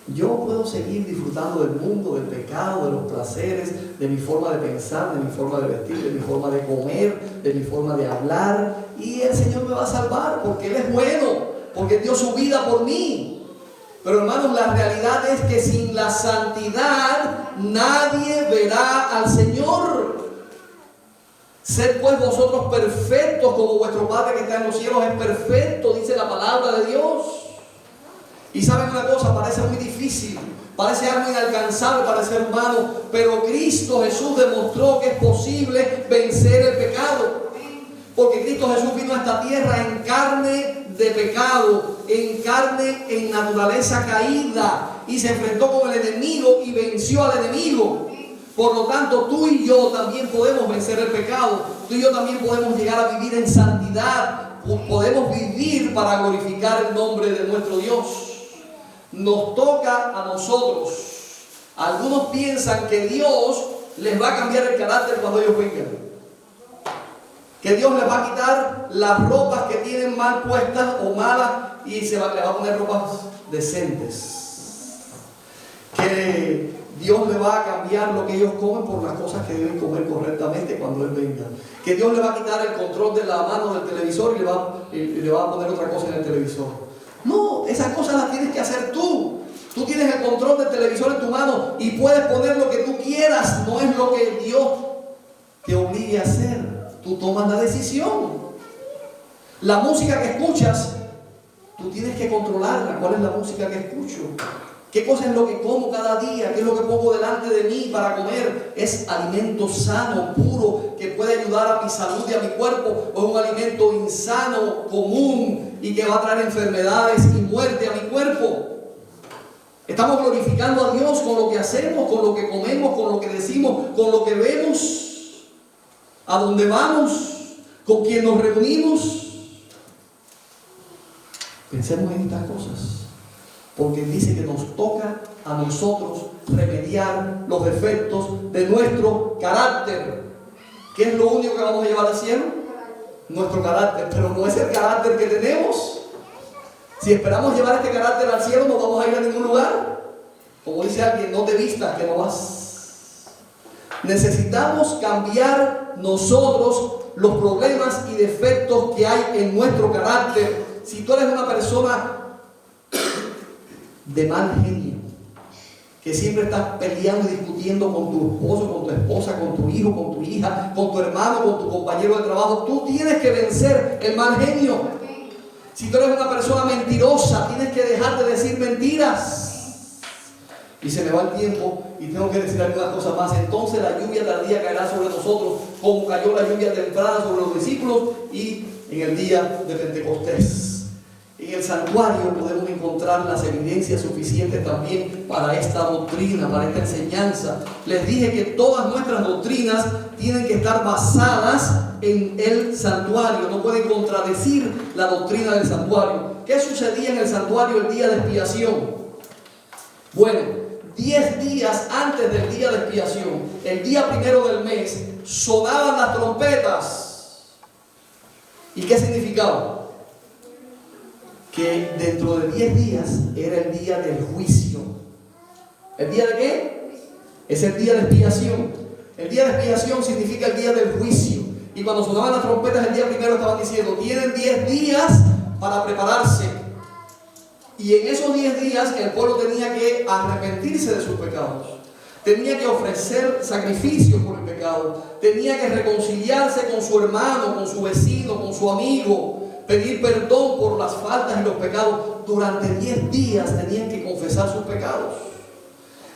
Yo puedo seguir disfrutando del mundo, del pecado, de los placeres, de mi forma de pensar, de mi forma de vestir, de mi forma de comer, de mi forma de hablar. Y el Señor me va a salvar porque Él es bueno, porque dio su vida por mí. Pero hermanos, la realidad es que sin la santidad nadie verá al Señor. Sed pues vosotros perfectos como vuestro Padre que está en los cielos es perfecto, dice la palabra de Dios. Y saben una cosa, parece muy difícil, parece algo inalcanzable para el ser humano, pero Cristo Jesús demostró que es posible vencer el pecado. Porque Cristo Jesús vino a esta tierra en carne de pecado, en carne, en naturaleza caída, y se enfrentó con el enemigo y venció al enemigo. Por lo tanto, tú y yo también podemos vencer el pecado. Tú y yo también podemos llegar a vivir en santidad. Podemos vivir para glorificar el nombre de nuestro Dios. Nos toca a nosotros. Algunos piensan que Dios les va a cambiar el carácter cuando ellos vengan. Que Dios les va a quitar las ropas que tienen mal puestas o malas y les va a poner ropas decentes. Que Dios le va a cambiar lo que ellos comen por las cosas que deben comer correctamente cuando Él venga. Que Dios le va a quitar el control de la mano del televisor y le va a poner otra cosa en el televisor. No, esas cosas las tienes que hacer tú. Tú tienes el control del televisor en tu mano y puedes poner lo que tú quieras. No es lo que Dios te obligue a hacer. Tú tomas la decisión. La música que escuchas, tú tienes que controlarla. ¿Cuál es la música que escucho? ¿Qué cosa es lo que como cada día? ¿Qué es lo que pongo delante de mí para comer? ¿Es alimento sano, puro, que puede ayudar a mi salud y a mi cuerpo? ¿O es un alimento insano, común y que va a traer enfermedades y muerte a mi cuerpo? Estamos glorificando a Dios con lo que hacemos, con lo que comemos, con lo que decimos, con lo que vemos, a dónde vamos, con quién nos reunimos. Pensemos en estas cosas. Porque dice que nos toca a nosotros remediar los defectos de nuestro carácter. ¿Qué es lo único que vamos a llevar al cielo? Nuestro carácter, pero no es el carácter que tenemos. Si esperamos llevar este carácter al cielo, no vamos a ir a ningún lugar. Como dice alguien, no te vistas que no vas. Necesitamos cambiar nosotros los problemas y defectos que hay en nuestro carácter. Si tú eres una persona de mal genio, que siempre estás peleando y discutiendo con tu esposo, con tu esposa, con tu hijo, con tu hija, con tu hermano, con tu compañero de trabajo, tú tienes que vencer el mal genio. Si tú eres una persona mentirosa, tienes que dejar de decir mentiras. Y se me va el tiempo y tengo que decir algunas cosas más. Entonces la lluvia tardía caerá sobre nosotros, como cayó la lluvia temprana sobre los discípulos y en el día de Pentecostés. En el santuario podemos encontrar las evidencias suficientes también para esta doctrina, para esta enseñanza. Les dije que todas nuestras doctrinas tienen que estar basadas en el santuario, no pueden contradecir la doctrina del santuario. ¿Qué sucedía en el santuario el día de expiación? Bueno, 10 días antes del día de expiación, el día primero del mes, sonaban las trompetas. ¿Y qué significaba? Que dentro de 10 días era el día del juicio. ¿El día de qué? Es el día de expiación. El día de expiación significa el día del juicio. Y cuando sonaban las trompetas el día primero estaban diciendo, tienen 10 días para prepararse. Y en esos 10 días el pueblo tenía que arrepentirse de sus pecados. Tenía que ofrecer sacrificios por el pecado. Tenía que reconciliarse con su hermano, con su vecino, con su amigo. Pedir perdón por las faltas y los pecados. Durante 10 días tenían que confesar sus pecados.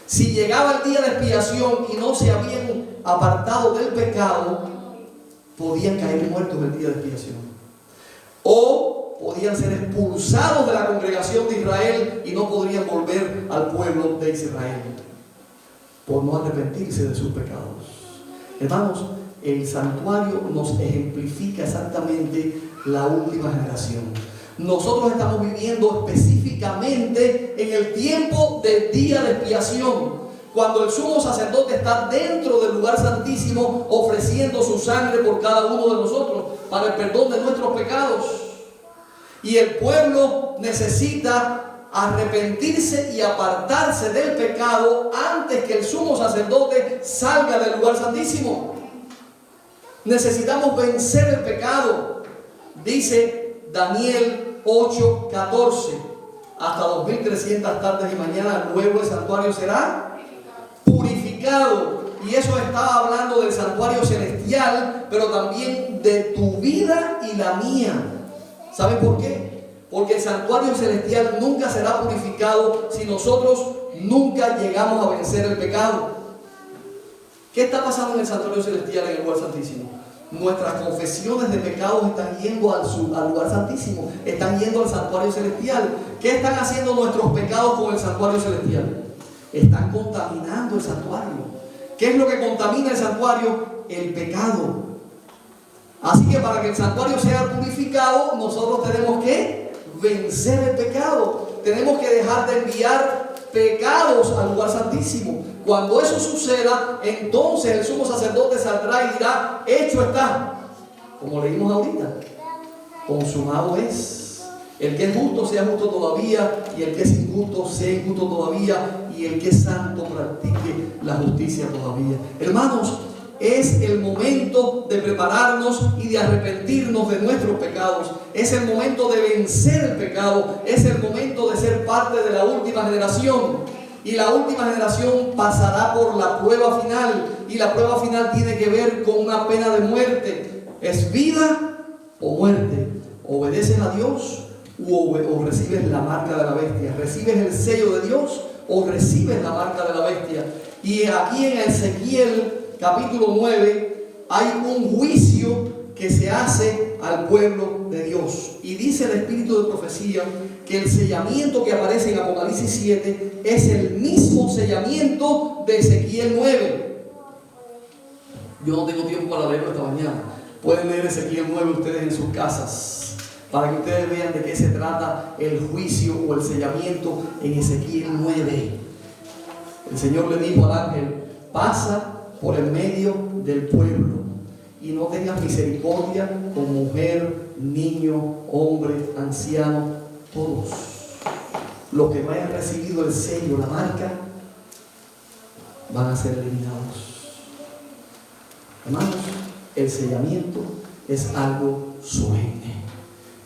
Si llegaba el día de expiación y no se habían apartado del pecado, podían caer muertos el día de expiación. O podían ser expulsados de la congregación de Israel y no podrían volver al pueblo de Israel por no arrepentirse de sus pecados. Hermanos, el santuario nos ejemplifica exactamente la última generación. Nosotros estamos viviendo específicamente en el tiempo del día de expiación, cuando el sumo sacerdote está dentro del lugar santísimo ofreciendo su sangre por cada uno de nosotros para el perdón de nuestros pecados. Y el pueblo necesita arrepentirse y apartarse del pecado antes que el sumo sacerdote salga del lugar santísimo. Necesitamos vencer el pecado. Dice Daniel 8:14: hasta 2300 tardes y mañana luego el santuario será purificado. Y eso estaba hablando del santuario celestial, pero también de tu vida y la mía. ¿Saben por qué? Porque el santuario celestial nunca será purificado si nosotros nunca llegamos a vencer el pecado. ¿Qué está pasando en el santuario celestial, en el lugar santísimo? Nuestras confesiones de pecados están yendo al lugar santísimo, están yendo al santuario celestial. ¿Qué están haciendo nuestros pecados con el santuario celestial? Están contaminando el santuario. ¿Qué es lo que contamina el santuario? El pecado. Así que para que el santuario sea purificado, nosotros tenemos que vencer el pecado. Tenemos que dejar de enviar pecados al lugar santísimo. Cuando eso suceda, entonces el sumo sacerdote saldrá y dirá: hecho está. Como leímos ahorita, consumado es. El que es justo sea justo todavía, y el que es injusto sea injusto todavía, y el que es santo practique la justicia todavía. Hermanos, es el momento de prepararnos y de arrepentirnos de nuestros pecados. Es el momento de vencer el pecado. Es el momento de ser parte de la última generación. Y la última generación pasará por la prueba final. Y la prueba final tiene que ver con una pena de muerte. ¿Es vida o muerte? ¿Obedeces a Dios o recibes la marca de la bestia? ¿Recibes el sello de Dios o recibes la marca de la bestia? Y aquí en Ezequiel capítulo 9 hay un juicio que se hace al pueblo de Dios. Y dice el espíritu de profecía que el sellamiento que aparece en Apocalipsis 7 es el mismo sellamiento de Ezequiel 9. Yo no tengo tiempo para leerlo esta mañana. Pueden leer Ezequiel 9 ustedes en sus casas, para que ustedes vean de qué se trata el juicio o el sellamiento en Ezequiel 9. El Señor le dijo al ángel: pasa por el medio del pueblo y no tengas misericordia con mujer, niño, hombre, anciano, todos. Los que no hayan recibido el sello, la marca, van a ser eliminados. Hermanos, el sellamiento es algo solemne,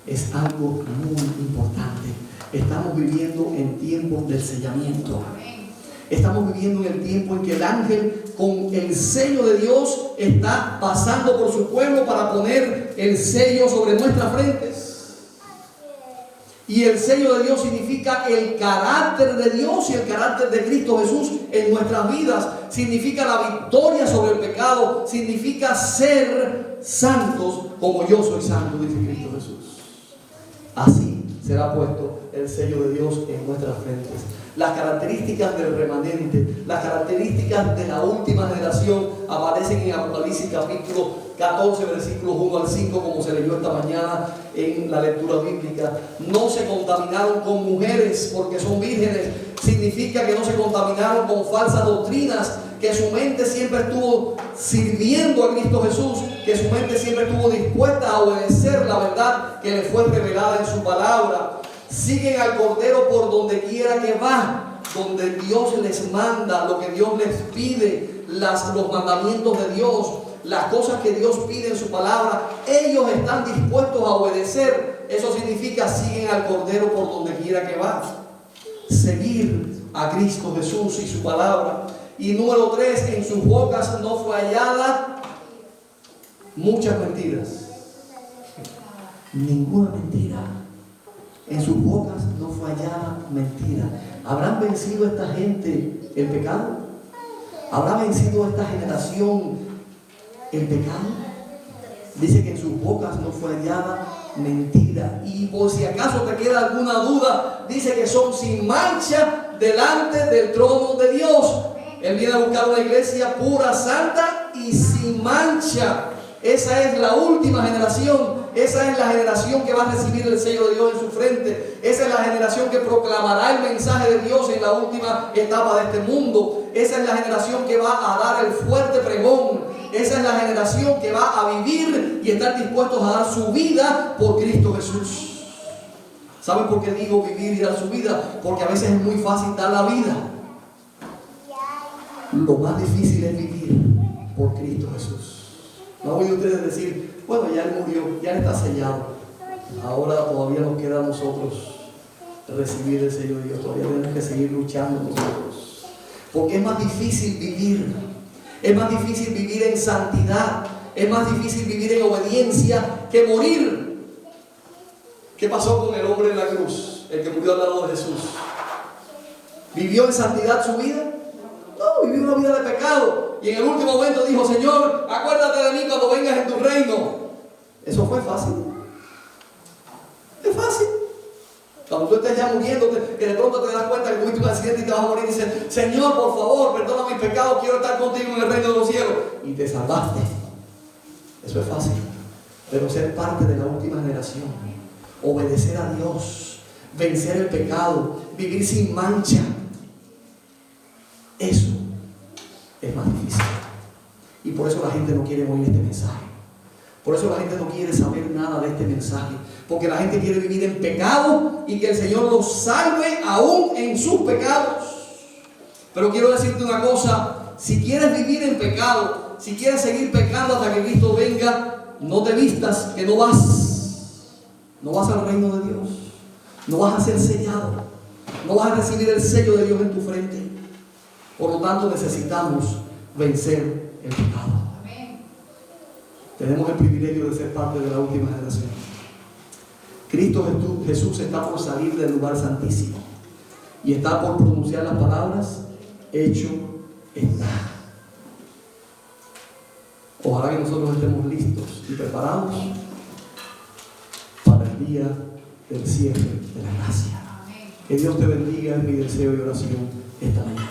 es algo muy importante. Estamos viviendo en tiempos del sellamiento. Estamos viviendo en el tiempo en que el ángel con el sello de Dios está pasando por su pueblo para poner el sello sobre nuestras frentes. Y el sello de Dios significa el carácter de Dios y el carácter de Cristo Jesús en nuestras vidas. Significa la victoria sobre el pecado. Significa ser santos como yo soy santo, dice Cristo Jesús. Así será puesto el sello de Dios en nuestras frentes. Las características del remanente, las características de la última generación aparecen en Apocalipsis capítulo 14, versículos 1 al 5, como se leyó esta mañana en la lectura bíblica. No se contaminaron con mujeres porque son vírgenes. Significa que no se contaminaron con falsas doctrinas, que su mente siempre estuvo sirviendo a Cristo Jesús, que su mente siempre estuvo dispuesta a obedecer la verdad que le fue revelada en su palabra. Siguen al Cordero por donde quiera que va, donde Dios les manda, lo que Dios les pide, los mandamientos de Dios, las cosas que Dios pide en su palabra, ellos están dispuestos a obedecer. Eso significa siguen al Cordero por donde quiera que va. Seguir a Cristo Jesús y su palabra. Y número 3, en sus bocas no fue hallada muchas mentiras. Ninguna mentira. En sus bocas no fue hallada mentira. ¿Habrán vencido esta gente el pecado? ¿Habrá vencido esta generación el pecado? Dice que en sus bocas no fue hallada mentira. Y por si acaso te queda alguna duda, dice que son sin mancha delante del trono de Dios. Él viene a buscar una iglesia pura, santa y sin mancha. Esa es la última generación. Esa es la generación que va a recibir el sello de Dios en su frente. Esa es la generación que proclamará el mensaje de Dios en la última etapa de este mundo. Esa es la generación que va a dar el fuerte pregón. Esa es la generación que va a vivir y estar dispuestos a dar su vida por Cristo Jesús. ¿Saben por qué digo vivir y dar su vida? Porque a veces es muy fácil dar la vida. Lo más difícil es vivir por Cristo Jesús. ¿No han oído ustedes decir, bueno, ya Él murió, ya Él está sellado? Ahora todavía nos queda a nosotros recibir el sello de Dios. Todavía tenemos que seguir luchando nosotros. Porque es más difícil vivir. Es más difícil vivir en santidad. Es más difícil vivir en obediencia que morir. ¿Qué pasó con el hombre en la cruz? El que murió al lado de Jesús. ¿Vivió en santidad su vida? No, vivió una vida de pecado. Y en el último momento dijo, Señor, acuérdate de mí cuando vengas en tu reino. Eso fue fácil. Es fácil. Cuando tú estés ya muriendo, que de pronto te das cuenta que tuviste un accidente y te vas a morir y dices, Señor, por favor, perdona mis pecados, quiero estar contigo en el reino de los cielos. Y te salvaste. Eso es fácil. Pero ser parte de la última generación, obedecer a Dios, vencer el pecado, vivir sin mancha, eso es más difícil. Y por eso la gente no quiere oír este mensaje. Por eso la gente no quiere saber nada de este mensaje. Porque la gente quiere vivir en pecado y que el Señor los salve aún en sus pecados. Pero quiero decirte una cosa. Si quieres vivir en pecado, si quieres seguir pecando hasta que Cristo venga, no te vistas que no vas. No vas al reino de Dios. No vas a ser sellado. No vas a recibir el sello de Dios en tu frente. Por lo tanto, necesitamos vencer el pecado. Tenemos el privilegio de ser parte de la última generación. Cristo Jesús está por salir del lugar santísimo y está por pronunciar las palabras, hecho está. Ojalá que nosotros estemos listos y preparados para el día del cierre de la gracia. Que Dios te bendiga, es mi deseo y oración esta mañana.